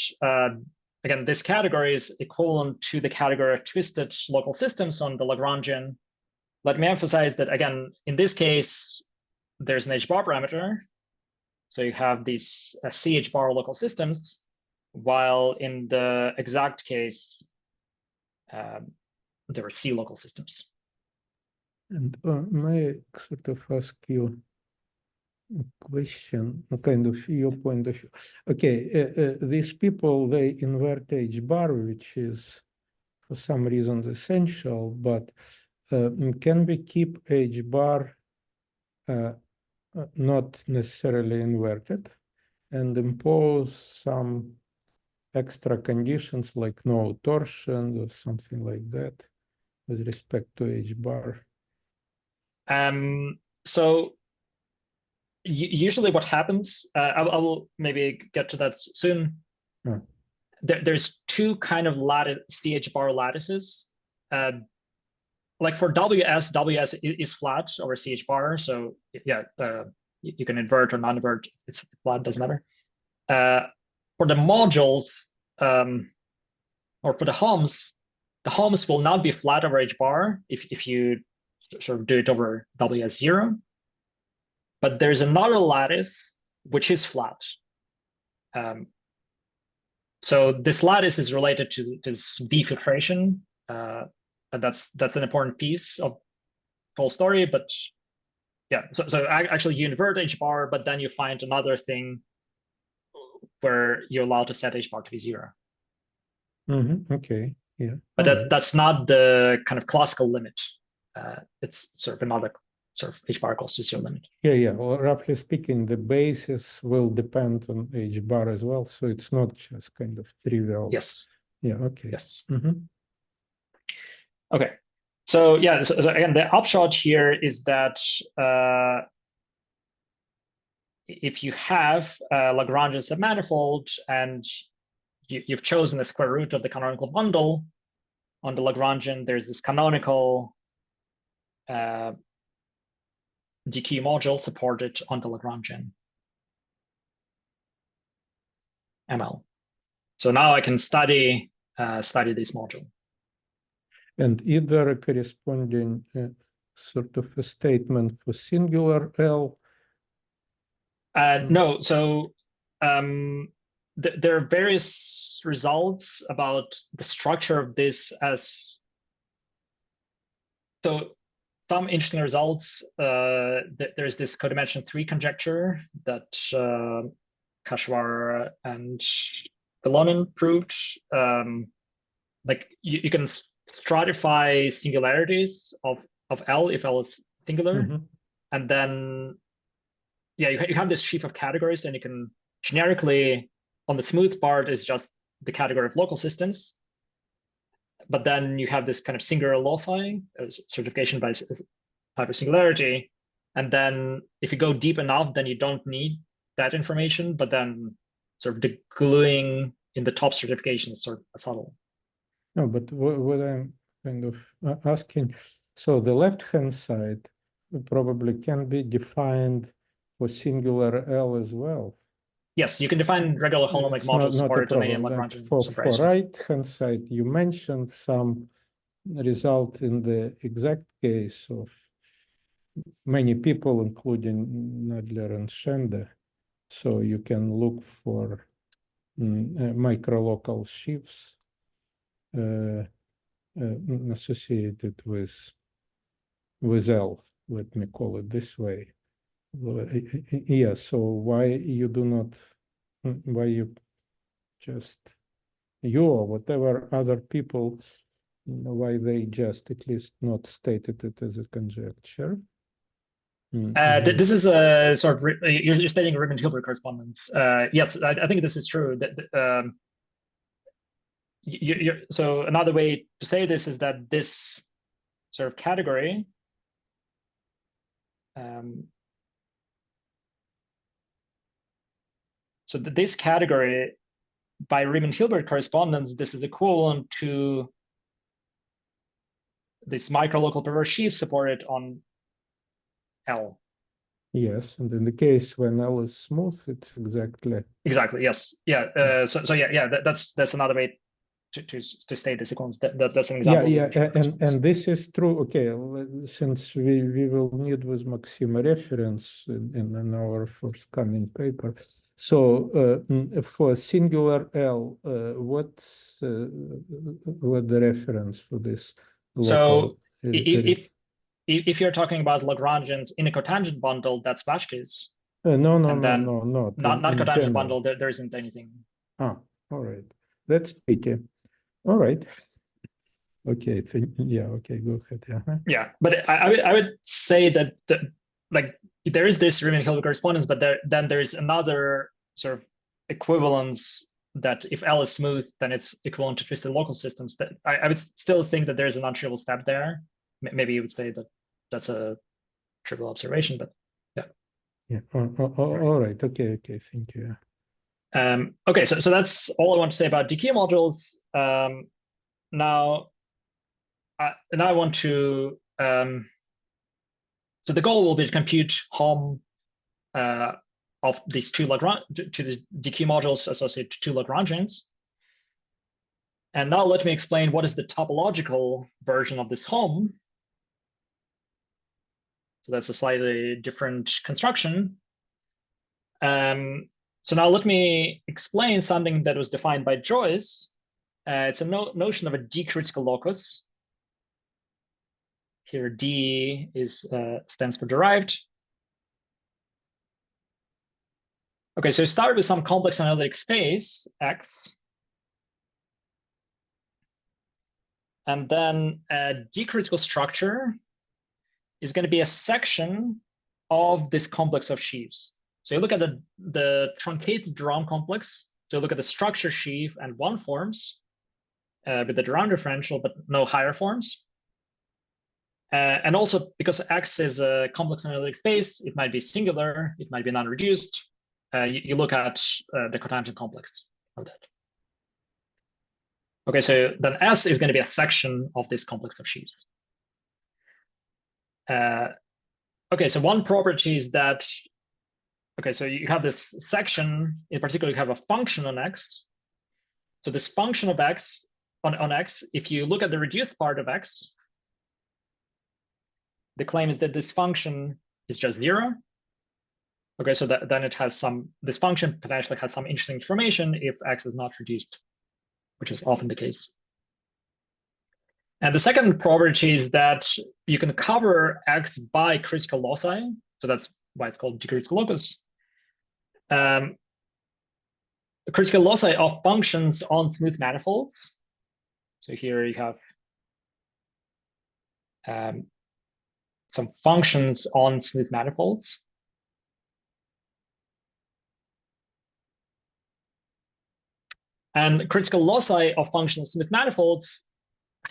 again, this category is equivalent to the category of twisted local systems on the Lagrangian. Let me emphasize that, again, in this case, there's an H-bar parameter. So you have these CH-bar local systems, while in the exact case, there are C local systems. And may I sort of ask you a question, kind of your point of view? Okay, these people, they invert H-bar, which is for some reasons essential, but can we keep H-bar not necessarily inverted and impose some extra conditions like no torsion or something like that with respect to H-bar? So usually what happens, I will maybe get to that soon. There's two kind of CH-bar lattices. Like for WS is flat over CH-bar. So yeah, you can invert or non-invert. It's flat, doesn't matter. For the modules, or for the HOMs will not be flat over H-bar if you sort of do it over WS0. But there's another lattice which is flat. So this lattice is related to this defiltration. And that's an important piece of the whole story. But yeah, so actually you invert H-bar, but then you find another thing where you're allowed to set H-bar to be 0. Okay, yeah. But that's not the kind of classical limit. It's sort of another sort of H-bar equals to 0 limit. Yeah. Well, roughly speaking, the basis will depend on H-bar as well. So it's not just kind of trivial. Yes. Yeah, okay. Yes. Okay. So yeah, so again, the upshot here is that if you have a Lagrangian submanifold and you've chosen the square root of the canonical bundle on the Lagrangian, there's this canonical DQ module supported on the Lagrangian ML. So now I can study this module. And either a corresponding sort of a statement for singular L? No, so there are various results about the structure of this as. So some interesting results. There's this codimension 3 conjecture that Kashwar and Belonen proved. Like you can stratify singularities of L if L is singular, and then you have this sheaf of categories, and you can generically on the smooth part is just the category of local systems. But then you have this kind of singular loci, certification by hypersingularity. And then if you go deep enough, then you don't need that information, but then sort of the gluing in the top certification is sort of subtle. No, but what I'm kind of asking, so the left-hand side probably can be defined for singular L as well. Yes, you can define regular holonomic modules supported on any Lagrangian subvariety. For right-hand side, you mentioned some result in the exact case of many people, including Nadler and Schende. So you can look for microlocal sheaves associated with L, let me call it this way. Yeah, so why you do not, why you just you or whatever other people, why they just at least not stated it as a conjecture. This is a sort of you're stating Riemann-Hilbert correspondence. Yes, I think this is true. So another way to say this is that this sort of category so this category by Riemann-Hilbert correspondence, this is equivalent to this microlocal perverse sheaf supported on L. Yes, and in the case when L is smooth, it's exactly yes, yeah. So yeah, that's another way to state the sequence. That's an example. And this is true. Okay, since we will need with Maxima reference in our forthcoming paper. So for singular L, what's what the reference for this local? So if you're talking about Lagrangians in a cotangent bundle, that's Vashkes. No, not cotangent bundle. There isn't anything. Ah, all right. That's pity. All right. Okay. Okay. Go ahead. Yeah, but I would say that like there is this Riemann-Hilbert correspondence, but then there is another sort of equivalence that if L is smooth, then it's equivalent to twisted local systems. That I would still think that there's a non-trivial step there. Maybe you would say that that's a trivial observation, but yeah. Yeah. All right. Okay. Thank you. Okay. So that's all I want to say about DQ modules. Now I want to. So the goal will be to compute RHom of these two to the DQ modules associated to two Lagrangians. And now let me explain what is the topological version of this RHom. So that's a slightly different construction. So now let me explain something that was defined by Joyce. It's a notion of a D-critical locus. Here D stands for derived. Okay, so start with some complex analytic space, X. And then a D-critical structure is going to be a section of this complex of sheaves. So you look at the truncated RHom complex. So you look at the structure sheaf and one forms with the derived differential, but no higher forms. And also because X is a complex analytic space, it might be singular, it might be non-reduced. You look at the cotangent complex of that. Okay, so then S is going to be a section of this complex of sheaves. Okay, so one property is that, okay, so you have this section, in particular, you have a function on X. So this function of X on X, if you look at the reduced part of X, the claim is that this function is just 0. Okay, so then it has this function potentially has some interesting information if X is not reduced, which is often the case. And the second property is that you can cover X by critical loci. So that's why it's called critical locus. Critical loci of functions on smooth manifolds. So here you have some functions on smooth manifolds. And critical loci of functions smooth manifolds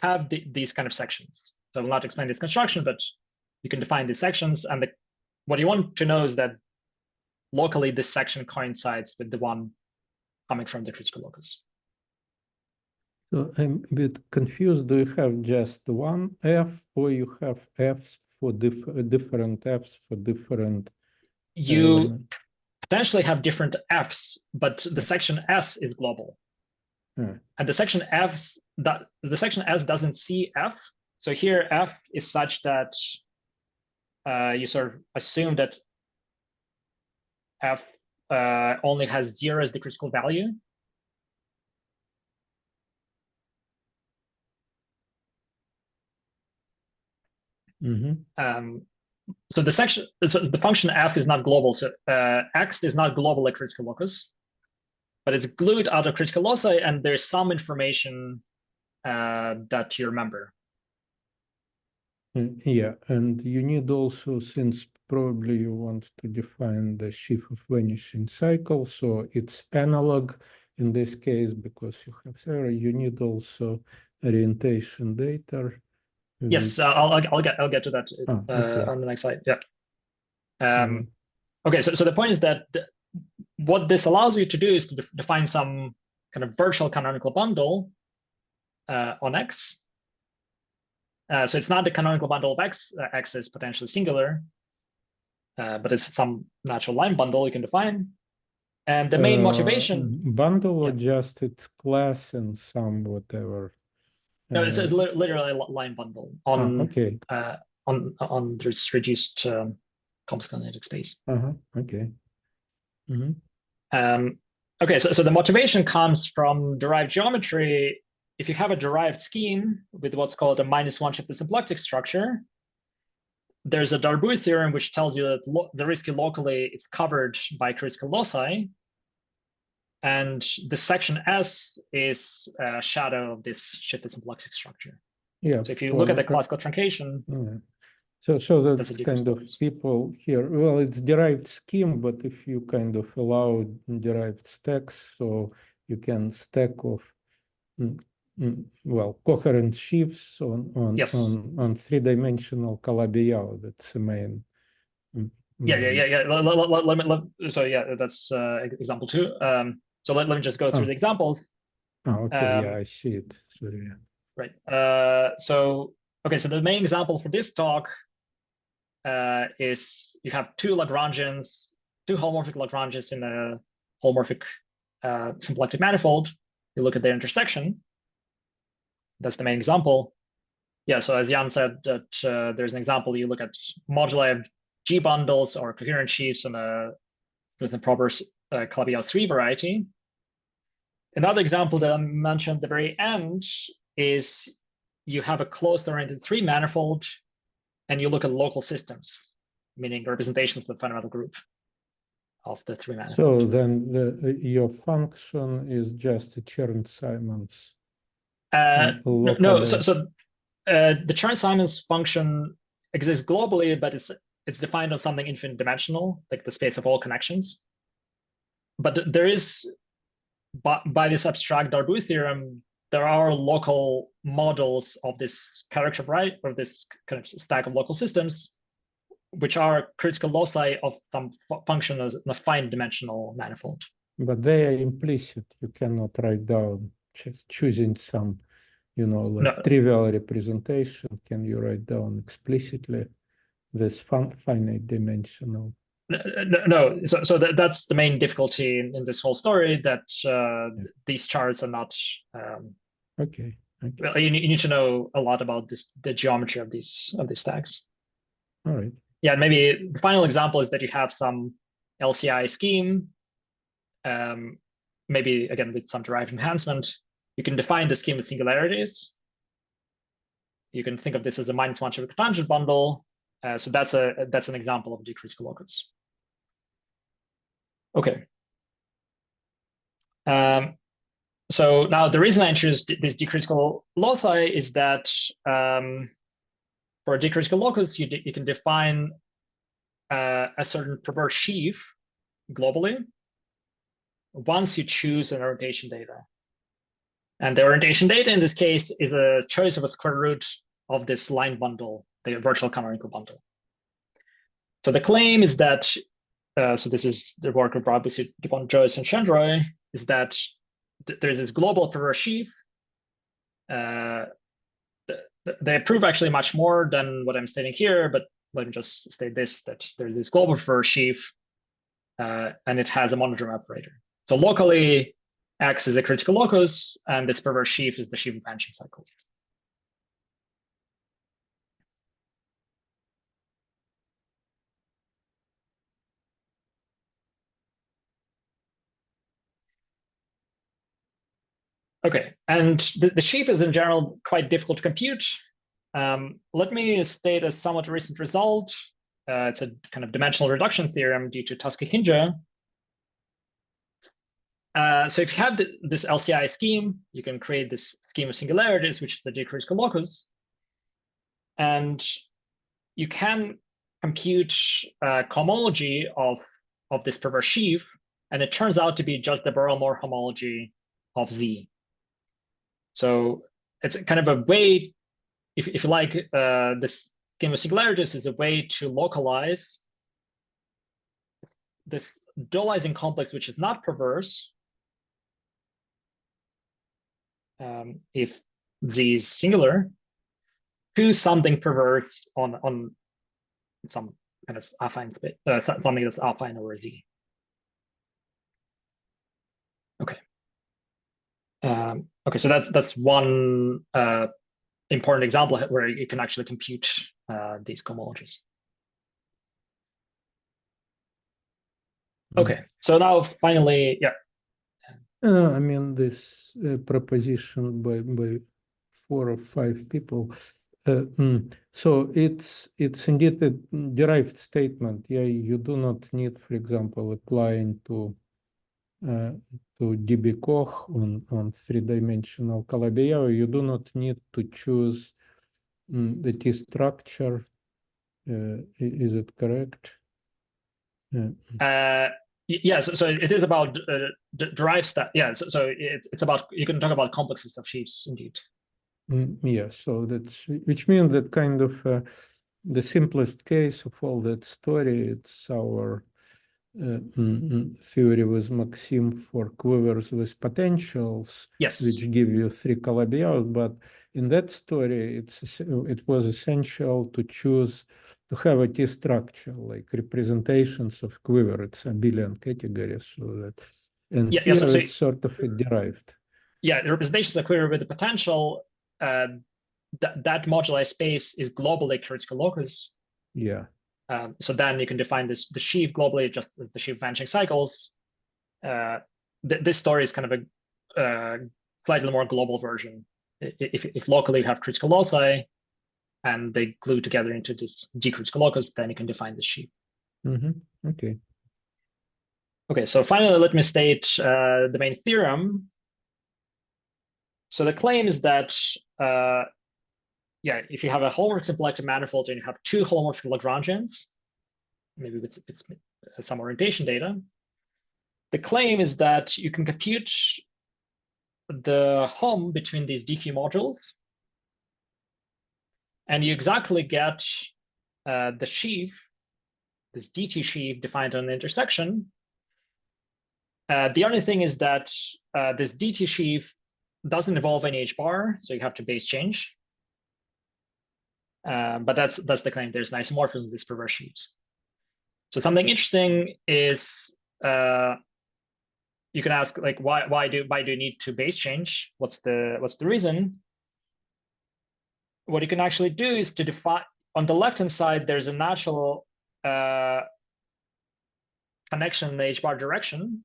have these kind of sections. So I will not explain this construction, but you can define these sections. And what you want to know is that locally this section coincides with the one coming from the critical locus. So I'm a bit confused. Do you have just one F, or you have Fs for different Fs for different? You potentially have different Fs, but the section F is global. And the section S doesn't see F. So here F is such that you sort of assume that F only has 0 as the critical value. So the function F is not global. So X is not global at critical locus. but it's glued out of critical loci, and there's some information that you remember. Yeah, and you need also, since probably you want to define the sheaf of vanishing cycle, so it's analog in this case because you have several. You need also orientation data. Yes, I'll get to that okay. on the next slide. Yeah. Right. Okay, so the point is that what this allows you to do is to define some kind of virtual canonical bundle on X. So it's not the canonical bundle of X. X is potentially singular, but it's some natural line bundle you can define. And the main motivation bundle or just its class and some whatever. No, it's literally a line bundle on okay. On this reduced complex kinetic space. Okay. Okay, so the motivation comes from derived geometry. If you have a derived scheme with what's called a -1 shifted symplectic structure, there's a Darboux theorem which tells you that the Rifke locally is covered by critical loci, and the section S is a shadow of this shifted symplectic structure. Yeah. So if you look at the classical truncation, so that's kind of people here. Well, it's derived scheme, but if you kind of allow derived stacks, so you can stack of well coherent sheaves on three-dimensional Calabi-Yau. That's the main. So yeah, that's example 2. So let me just go through the examples. Okay, yeah, I see it. Sorry. Right. So the main example for this talk is you have two Lagrangians, two holomorphic Lagrangians in a holomorphic symplectic manifold. You look at their intersection. That's the main example. Yeah, so as Jan said, that there's an example, you look at moduli of G bundles or coherent sheaves with a proper Calabi-Yau 3 variety. Another example that I mentioned at the very end is you have a closed oriented 3 manifold, and you look at local systems, meaning representations of the fundamental group of the 3 manifold. So then your function is just a Chern-Simons. No, so the Chern-Simons function exists globally, but it's defined as something infinite dimensional, like the space of all connections. But there is, by this abstract Darboux theorem, there are local models of this character, right, or this kind of stack of local systems, which are critical loci of some function as a fine dimensional manifold. But they are implicit. You cannot write down just choosing some, trivial representation. Can you write down explicitly this finite dimensional? No. So that's the main difficulty in this whole story, that these charts are not. Okay. Well, you need to know a lot about the geometry of these stacks. All right. Yeah, maybe the final example is that you have some LCI scheme. Maybe again with some derived enhancement, you can define the scheme with singularities. You can think of this as a -1 shifted tangent bundle. So that's an example of a decreased locus. Okay. So now the reason I introduced this decreased loci is that for a decreased locus, you can define a certain perverse sheaf globally once you choose an orientation data. And the orientation data in this case is a choice of a square root of this line bundle, the virtual canonical bundle. So the claim is that, so this is the work of Brabus, Dupont, Joyce, and Chandroy, is that there's this global perverse sheaf. They prove actually much more than what I'm stating here, but let me just state this, that there's this global perverse sheaf, and it has a monodromy operator. So locally, X is the critical locus, and its perverse sheaf is the sheaf of vanishing cycles. Okay, and the sheaf is in general quite difficult to compute. Let me state a somewhat recent result. It's a kind of dimensional reduction theorem due to Tosca-Hinja. So if you have this LTI scheme, you can create this scheme of singularities, which is the decreased locus, and you can compute cohomology of this perverse sheaf, and it turns out to be just the Borel-Moore homology of Z. So it's kind of a way, if you like, this scheme of singularities is a way to localize this dualizing complex, which is not perverse, if Z is singular, to something perverse on some kind of affine space, something that's affine over Z. Okay. Okay, so that's one important example where you can actually compute these cohomologies. Okay, so now finally, yeah. I mean, this proposition by 4 or 5 people. So it's indeed a derived statement. Yeah, you do not need, for example, applying to DB Koch on 3-dimensional Calabi-Yau, you do not need to choose the T structure. Is it correct? Yeah, so it is about derived stuff. Yeah, so it's about, you can talk about complexes of sheaves indeed. Yeah, so that's, which means that kind of the simplest case of all that story, it's our theory with Maxim for quivers with potentials, Yes. which give you 3 Calabi-Yaus. But in that story, it was essential to choose to have a T structure, like representations of quiver. It's abelian category, so that, and here so it's sort of derived. Yeah, the representations of quiver with the potential, that moduli space is globally critical locus. Yeah. So then you can define the sheaf globally, just as the sheaf vanishing cycles. This story is kind of a slightly more global version. If locally you have critical loci and they glue together into this decritical locus, then you can define the sheaf. Okay. Okay, so finally, let me state the main theorem. So the claim is that, yeah, if you have a holomorphic symplectic manifold and you have 2 holomorphic Lagrangians, maybe it's some orientation data, the claim is that you can compute the hom between these DQ modules, and you exactly get the sheaf, this DT sheaf defined on the intersection. The only thing is that this DT sheaf doesn't involve any H bar, so you have to base change. But that's the claim. There's an isomorphism of these perverse sheaves. So something interesting is you can ask, like, why do you need to base change? What's the reason? What you can actually do is to define, on the left hand side, there's a natural connection in the H bar direction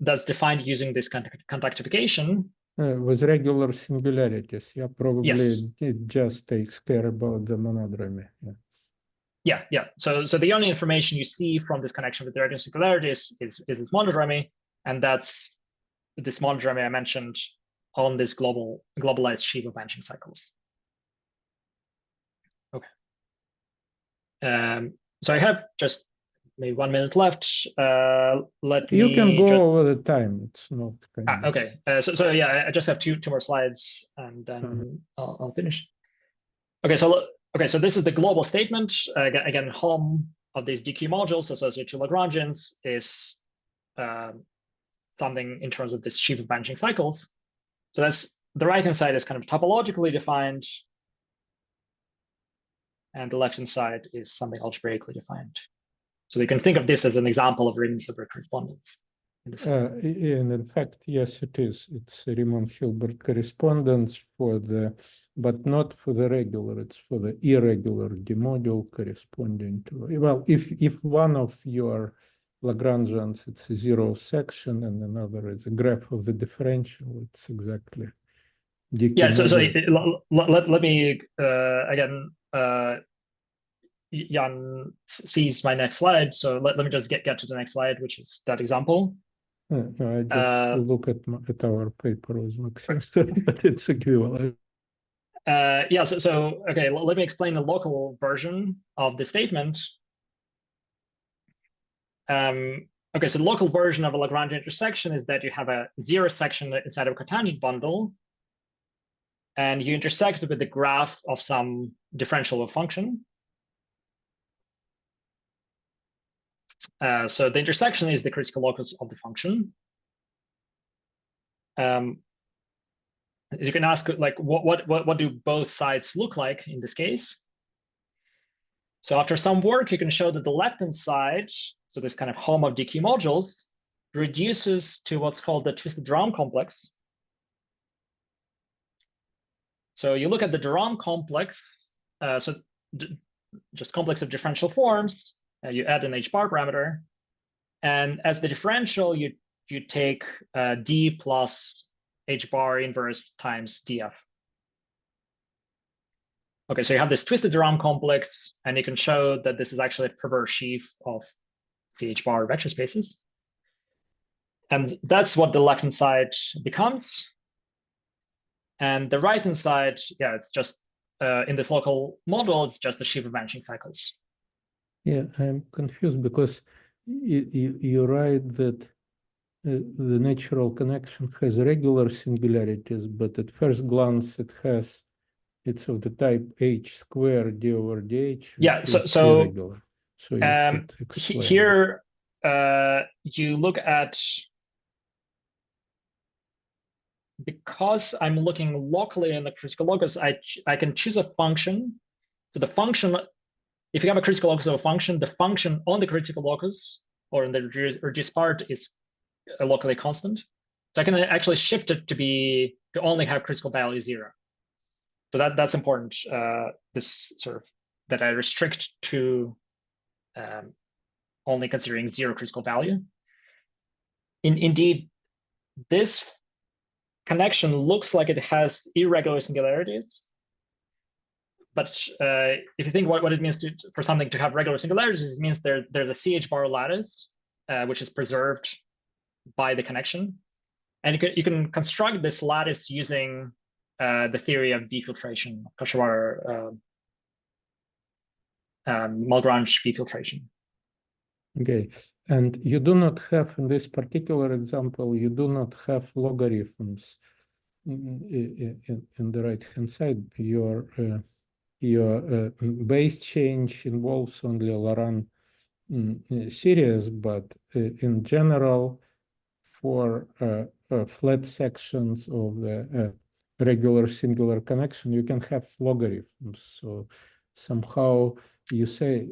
that's defined using this conductification. With regular singularities, yeah, probably yes. It just takes care about the monodromy. Yeah. So the only information you see from this connection with the regular singularities is this monodromy, and that's this monodromy I mentioned on this globalized sheaf of vanishing cycles. Okay. So I have just maybe 1 minute left. You can go over the time. It's not okay. So yeah, I just have two more slides, and then I'll finish. Okay. So this is the global statement. Again, hom of these DQ modules associated to Lagrangians is something in terms of this sheaf of vanishing cycles. So that's the right-hand side is kind of topologically defined, and the left-hand side is something algebraically defined. So you can think of this as an example of Riemann-Hilbert correspondence. And in fact, yes, it is. It's a Riemann-Hilbert correspondence but not for the regular. It's for the irregular D-module corresponding to. Well, if one of your Lagrangians, it's a 0 section, and another is a graph of the differential, it's exactly. Yeah. So let me again. Jan sees my next slide, so let me just get to the next slide, which is that example. I just look at our paper with Maxim, but it's equivalent. Yeah, so okay, let me explain the local version of the statement. Okay, so the local version of a Lagrangian intersection is that you have a zero section inside of a cotangent bundle, and you intersect with the graph of some differential of function. So the intersection is the critical locus of the function. You can ask, like, what do both sides look like in this case? So after some work, you can show that the left-hand side, so this kind of home of DQ modules, reduces to what's called the twisted RHom complex. So you look at the RHom complex, just complex of differential forms, you add an h bar parameter, and as the differential, you take d plus h bar inverse times df. Okay, so you have this twisted RHom complex, and you can show that this is actually a perverse sheaf of the h bar vector spaces. And that's what the left-hand side becomes. And the right-hand side, yeah, it's just in this local model, it's just the sheaf of vanishing cycles. Yeah, I'm confused because you write that the natural connection has regular singularities, but at first glance it's of the type h squared d over dh, which Yeah, is so irregular. So you should explain here you look at, because I'm looking locally in the critical locus, I can choose a function. So the function, if you have a critical locus of a function, the function on the critical locus or in the reduced part is locally constant. So I can actually shift it to only have critical value 0. So that's important. This sort of that I restrict to only considering 0 critical value. Indeed, this connection looks like it has irregular singularities. But if you think what it means for something to have regular singularities, it means there's a CH bar lattice, which is preserved by the connection. And you can construct this lattice using the theory of defiltration, Cauchy-Euler Malgrange defiltration. Okay, and you do not have, in this particular example, you do not have logarithms in the right-hand side. Your base change involves only Laurent series, but in general, for flat sections of the regular singular connection, you can have logarithms. So somehow you say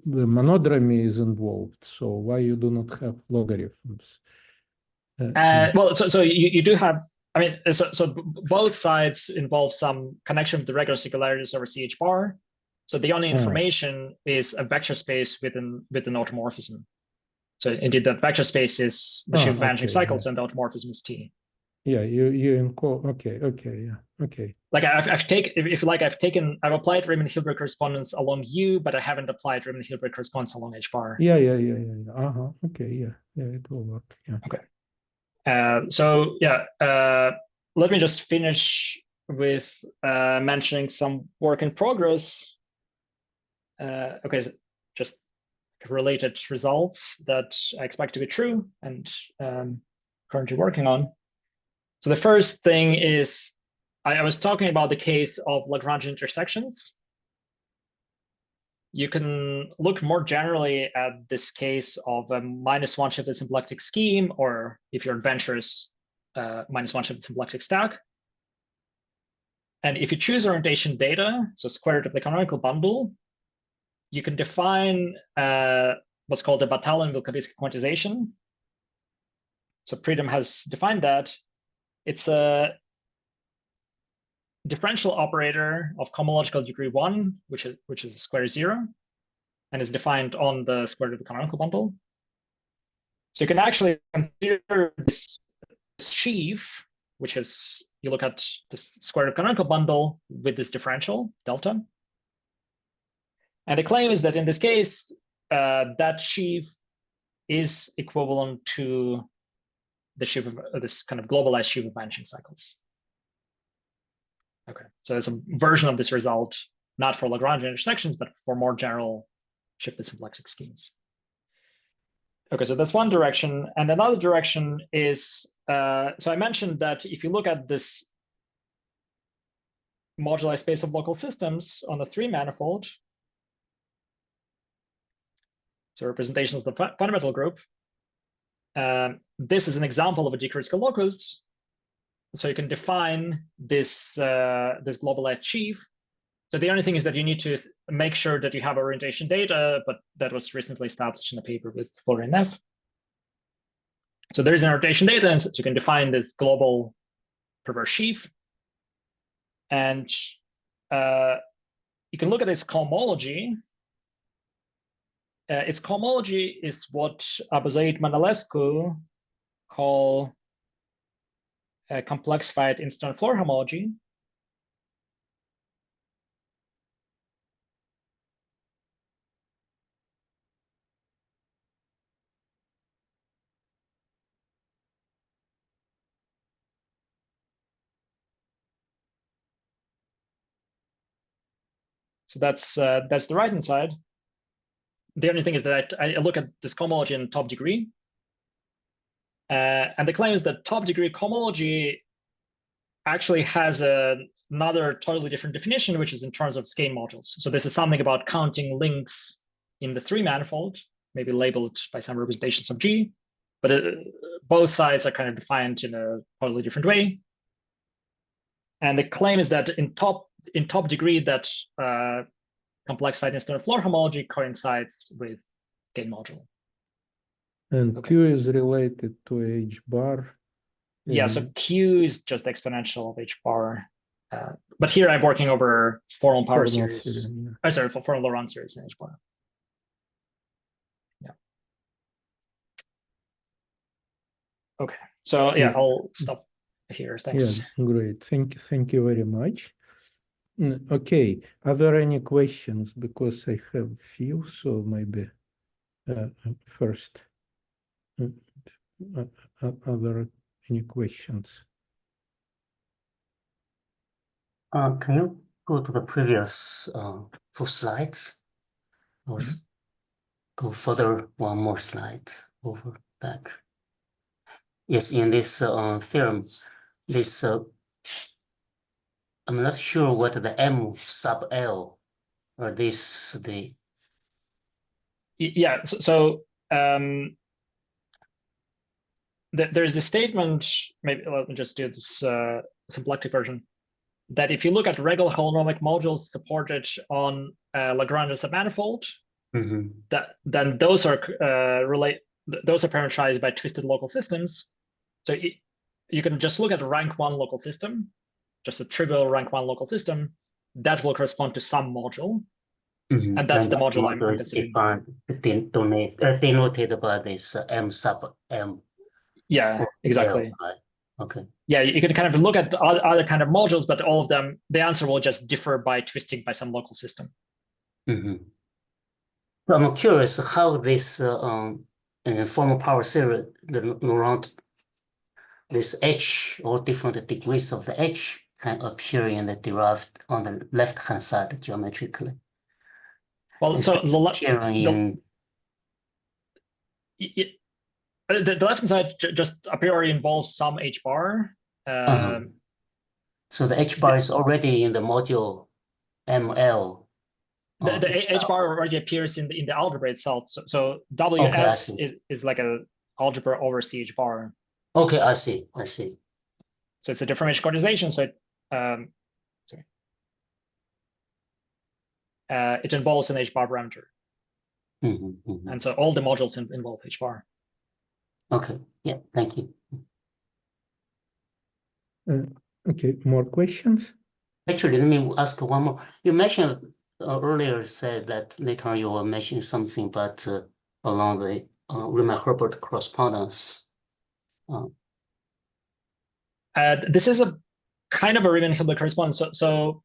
the monodromy is involved. So why you do not have logarithms? Well, so you do have. I mean, so both sides involve some connection with the regular singularities over CH bar. So the only information is a vector space with an automorphism. So indeed, that vector space is the sheaf of vanishing cycles, and the automorphism is T. Yeah, okay, yeah, okay. Like I've applied Riemann-Hilbert correspondence along U, but I haven't applied Riemann-Hilbert correspondence along H bar. Yeah. Okay, yeah, it will work. Yeah. Okay. So yeah, let me just finish with mentioning some work in progress. Okay, so just related results that I expect to be true and currently working on. So the first thing is, I was talking about the case of Lagrangian intersections. You can look more generally at this case of a -1 shifted symplectic scheme, or if you're adventurous, -1 shifted symplectic stack. And if you choose orientation data, so square root of the canonical bundle, you can define what's called the Batalin-Vilkabitsky quantization. So Pridham has defined that. It's a differential operator of cohomological degree 1, which is square 0, and is defined on the square root of the canonical bundle. So you can actually consider this sheaf, which is, you look at the square root of canonical bundle with this differential delta. And the claim is that in this case, that sheaf is equivalent to the sheaf of this kind of globalized sheaf of vanishing cycles. Okay, so it's a version of this result, not for Lagrangian intersections, but for more general shifted symplectic schemes. Okay, so that's one direction. And another direction is, so I mentioned that if you look at this moduli space of local systems on the 3 manifold, so representation of the fundamental group, this is an example of a decreascal locus. So you can define this, this globalized sheaf. So the only thing is that you need to make sure that you have orientation data, but that was recently established in a paper with Florian Neff. So there is an orientation data, and so you can define this global perverse sheaf. And you can look at its cohomology. Its cohomology is what Abazoit Manolescu call a complexified instant floor homology. So that's the right-hand side. The only thing is that I look at this cohomology in top degree. And the claim is that top degree cohomology actually has another totally different definition, which is in terms of skein modules. So this is something about counting links in the 3 manifold, maybe labeled by some representation sub G, but both sides are kind of defined in a totally different way. And the claim is that in top degree that complexified instant floor homology coincides with gain module. And Okay. Q is related to H bar. Yeah, so Q is just exponential of H bar. But here I'm working over formal power series. Theorem, Oh, sorry, for formal Laurent series in H bar. Yeah. Okay. So yeah, I'll stop here. Thanks. Yeah, great. Thank you very much. Okay, are there any questions? Because I have few, so maybe first, are there any questions? Can you go to the previous 2 slides? Or go further, one more slide over back. Yes, in this theorem, this I'm not sure what the M sub L or this the. Yeah. So there's a statement. Maybe let me just do this symplectic version. That if you look at regular holonomic modules supported on Lagrangian submanifold, then those are those are parameterized by twisted local systems. So you can just look at rank 1 local system, just a trivial rank 1 local system that will correspond to some module, and that's the module I'm considering. Denoted by this M sub M. Yeah, exactly. Okay. Yeah, you can kind of look at the other kind of modules, but all of them, the answer will just differ by twisting by some local system. So I'm curious how this in formal power series, around this H or different degrees of the H can appear in the derived on the left-hand side geometrically. Well, so the left-hand side just a priori involves some H bar. So the H bar is already in the module ML. The H bar already appears in the algebra itself. So WS is like a algebra over CH bar. Okay, I see. So it's a deformation quantization. So it involves an H bar parameter. And so all the modules involve H bar. Okay, yeah, thank you. Okay, more questions? Actually, let me ask one more. You mentioned earlier said that later you were mentioning something about along the Riemann-Hilbert correspondence. This is a kind of a Riemann-Hilbert correspondence. So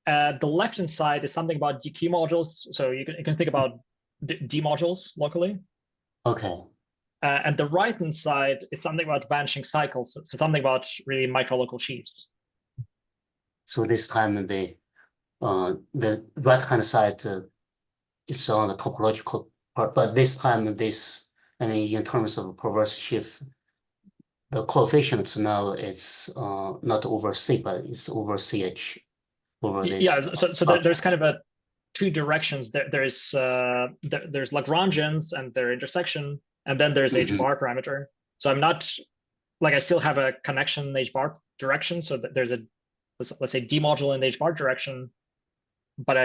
The left-hand side is something about DQ modules. So you can think about D modules locally. Okay. And the right-hand side is something about vanishing cycles. So something about really microlocal sheaves. So this time the right-hand side is on the topological part, but this time this, I mean, in terms of perverse sheaf, the coefficients now it's not over C, but it's over CH over this. Yeah, so there's kind of two directions. There's Lagrangians and their intersection, and then there's H bar parameter. So I'm not, like, I still have a connection in H bar direction. So that there's a, let's say, D module in the H bar direction, but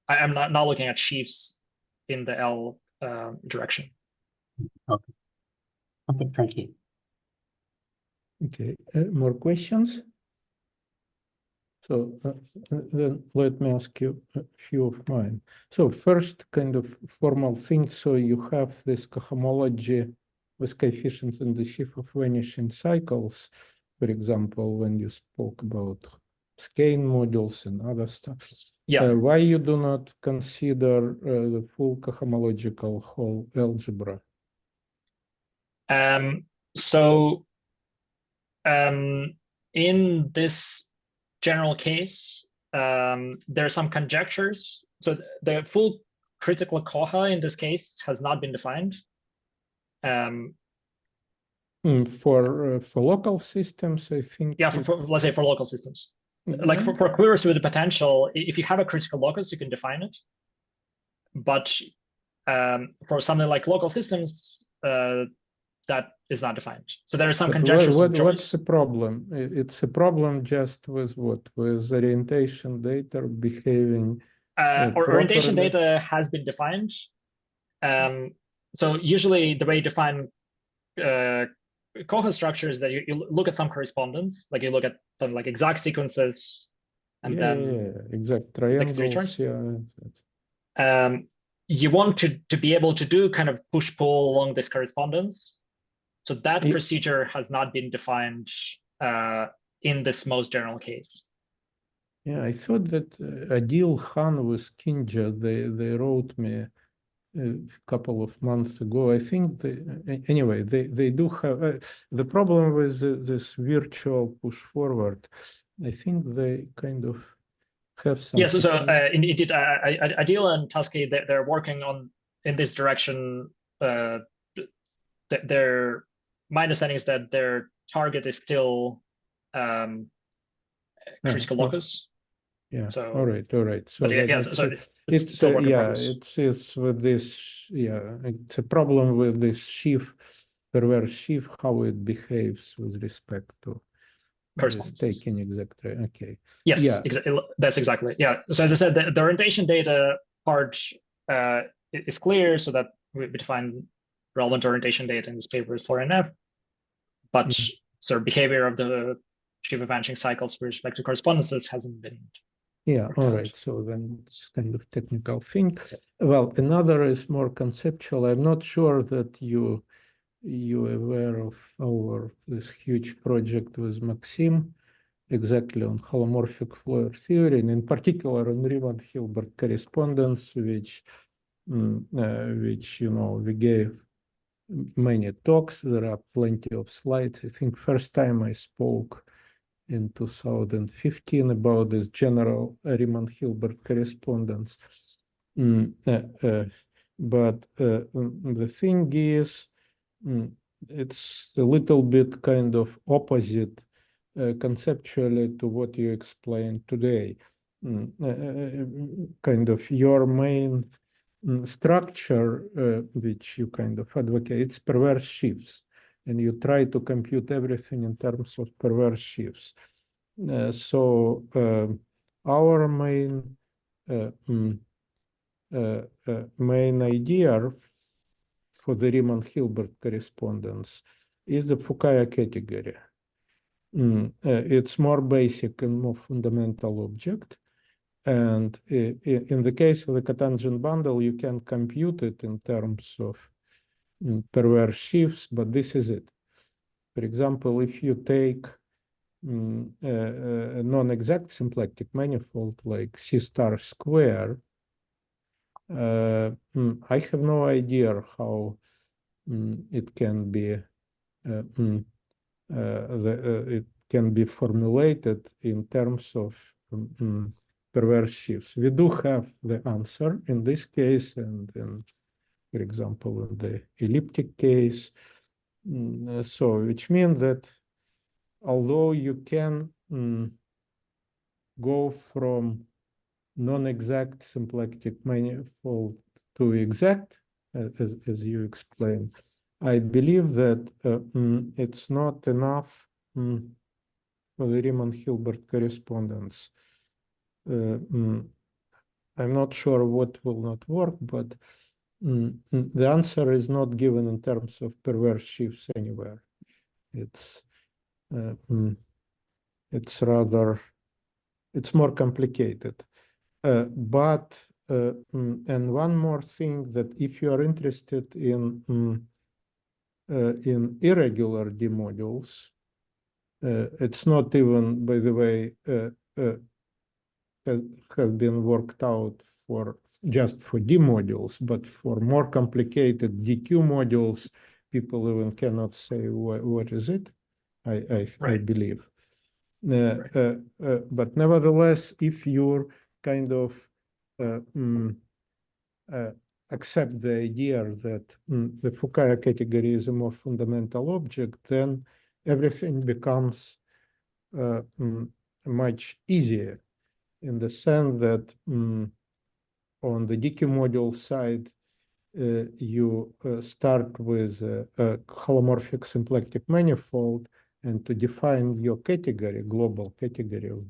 I'm not looking at sheaves in the L direction. Okay. Okay, thank you. Okay, more questions? So then let me ask you a few of mine. So first kind of formal thing, so you have this cohomology with coefficients in the sheaf of vanishing cycles, for example, when you spoke about skein modules and other stuff. Yeah. Why you do not consider the full cohomological whole algebra? In this general case, there are some conjectures. So the full critical coha in this case has not been defined. For local systems, I think. Yeah, let's say for local systems. Like for queries with the potential, if you have a critical locus, you can define it. But for something like local systems, that is not defined. So there are some conjectures. What's the problem? It's a problem just with what? With orientation data behaving. Orientation data has been defined. So usually the way you define coha structures, that you look at some correspondence, like you look at some like exact sequences, and exact triangles. You want to be able to do kind of push-pull along this correspondence. So that procedure has not been defined in this most general case. Yeah, I thought that Adil Khan with Kinja, they wrote me a couple of months ago. I think anyway, they do have the problem with this virtual push forward. I think they kind of have some. Yes, so indeed, Adil and Tusky, they're working on in this direction. My understanding is that their target is still critical locus. Yeah. So all right. So it's with this. Yeah, it's a problem with this sheaf, perverse sheaf, how it behaves with respect to taking exactly. Okay. Yes. Yeah. That's exactly. Yeah. So as I said, the orientation data part is clear, so that we define relevant orientation data in this paper is 4NF, but sort of behavior of the sheaf of vanishing cycles with respect to correspondences hasn't been. Yeah, all right. So then it's kind of technical thing. Well, another is more conceptual. I'm not sure that you aware of this huge project with Maxim, exactly on holomorphic Floer theory, and in particular on Riemann-Hilbert correspondence, which we gave many talks. There are plenty of slides. I think first time I spoke in 2015 about this general Riemann-Hilbert correspondence. But the thing is, it's a little bit kind of opposite conceptually to what you explained today. Kind of your main structure, which you kind of advocate, it's perverse sheaves. And you try to compute everything in terms of perverse sheaves. So our main idea for the Riemann-Hilbert correspondence is the Fukaya category. It's more basic and more fundamental object. And in the case of the cotangent bundle, you can compute it in terms of perverse sheaves, but this is it. For example, if you take a non-exact symplectic manifold like C star square, I have no idea how it can be it can be formulated in terms of perverse sheaves. We do have the answer in this case, and in, for example, in the elliptic case. So, which means that although you can go from non-exact symplectic manifold to exact, as you explained, I believe that it's not enough for the Riemann-Hilbert correspondence. I'm not sure what will not work, but the answer is not given in terms of perverse sheaves anywhere. It's more complicated. But and one more thing, that if you are interested in irregular D modules, it's not even, by the way, has been worked out for just for D modules, but for more complicated DQ modules, people even cannot say what is it. I believe. But nevertheless, if you're kind of accept the idea that the Fukaya category is a more fundamental object, then everything becomes much easier, in the sense that on the DQ module side, you start with a holomorphic symplectic manifold, and to define your category, global category of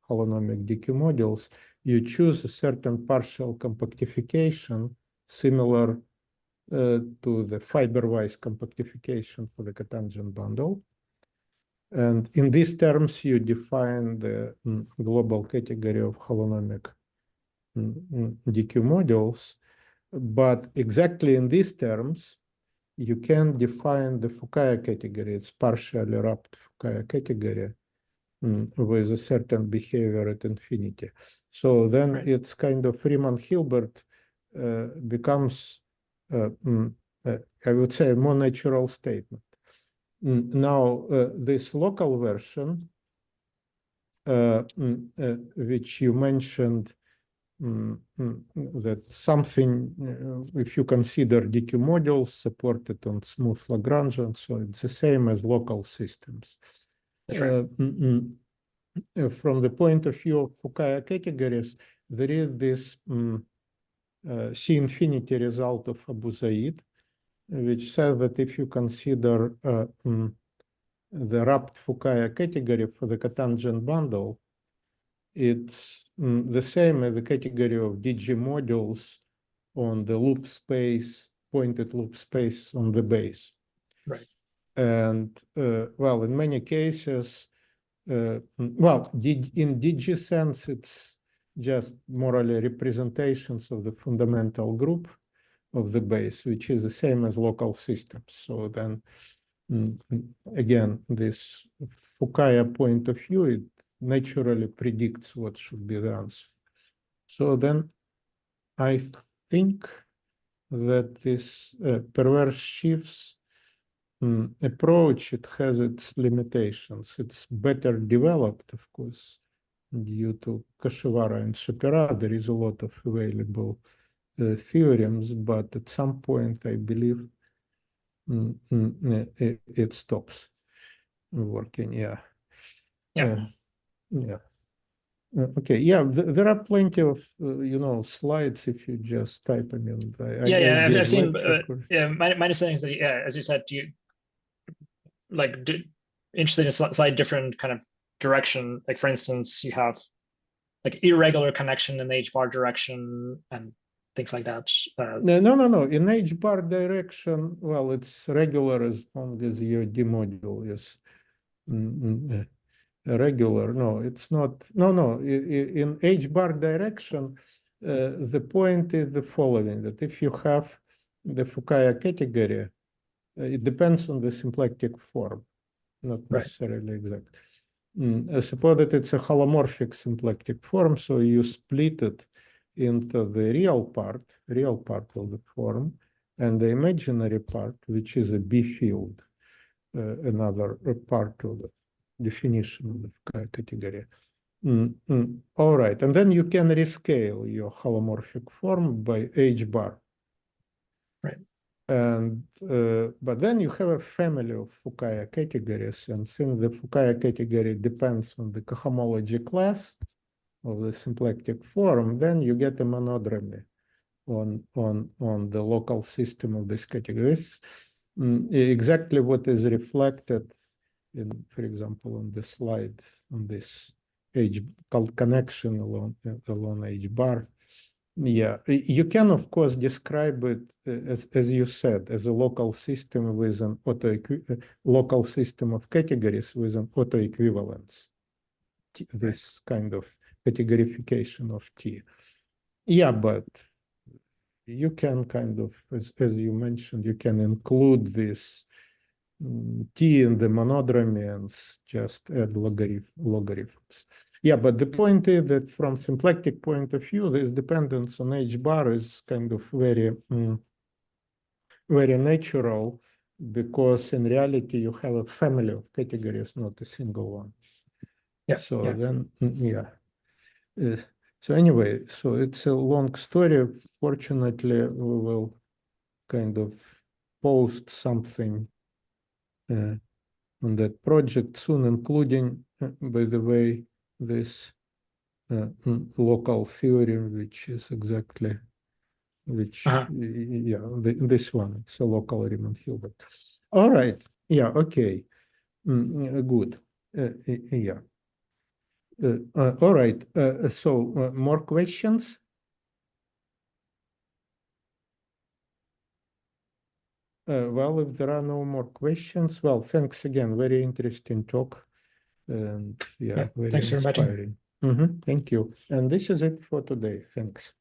holonomic DQ modules, you choose a certain partial compactification similar to the fiber-wise compactification for the cotangent bundle. And in these terms, you define the global category of holonomic DQ modules. But exactly in these terms, you can define the Fukaya category. It's partially wrapped Fukaya category with a certain behavior at infinity. So then it's kind of Riemann-Hilbert becomes, I would say, a more natural statement. Now, this local version, which you mentioned, that something, if you consider DQ modules supported on smooth Lagrangian, so it's the same as local systems. From the point of view of Fukaya categories, there is this C infinity result of Abu Zaid, which says that if you consider the wrapped Fukaya category for the cotangent bundle, it's the same as the category of DG modules on the loop space, pointed loop space on the base. Right. And well, in many cases, well, in DG sense, it's just morally representations of the fundamental group of the base, which is the same as local systems. So then, again, this Fukaya point of view, it naturally predicts what should be the answer. So then I think that this perverse sheaves approach, it has its limitations. It's better developed, of course, due to Kashivara and Shapira. There is a lot of available theorems, but at some point, I believe it stops working. Yeah. Yeah. Okay. Yeah. There are plenty of slides if you just type them in. I've seen. My understanding is that as you said, you interested in a slightly different kind of direction. Like for instance, you have like irregular connection in the H bar direction and things like that. No. In H bar direction, well, it's regular as long as your D module is regular. No, it's not. No. In H bar direction, the point is the following: that if you have the Fukaya category, it depends on the symplectic form, not necessarily exact. Suppose that it's a holomorphic symplectic form, so you split it into the real part of the form, and the imaginary part, which is a B field, another part of the definition of the category. All right, and then you can rescale your holomorphic form by H bar. Right. And but then you have a family of Fukaya categories, and since the Fukaya category depends on the cohomology class of the symplectic form, then you get a monodromy on the local system of these categories. Exactly what is reflected in, for example, on the slide on this H called connection along H bar. Yeah, you can of course describe it as you said as a local system with an local system of categories with an autoequivalence. This kind of categorification of T. Yeah, but you can kind of, as you mentioned, you can include this T in the monodromy and just add logarithms. Yeah, but the point is that from symplectic point of view, this dependence on H bar is kind of very, very natural, because in reality you have a family of categories, not a single one. Yeah. So then, yeah. So anyway, so it's a long story. Fortunately, we will kind of post something on that project soon, including, by the way, this local theorem, which is exactly, which, yeah, this one, it's a local Riemann-Hilbert. All right, yeah, okay, good, yeah. All right, so more questions? Well, if there are no more questions, well, thanks again. Very interesting talk. And yeah, very thanks for inviting. inspiring. Thank you. And this is it for today. Thanks.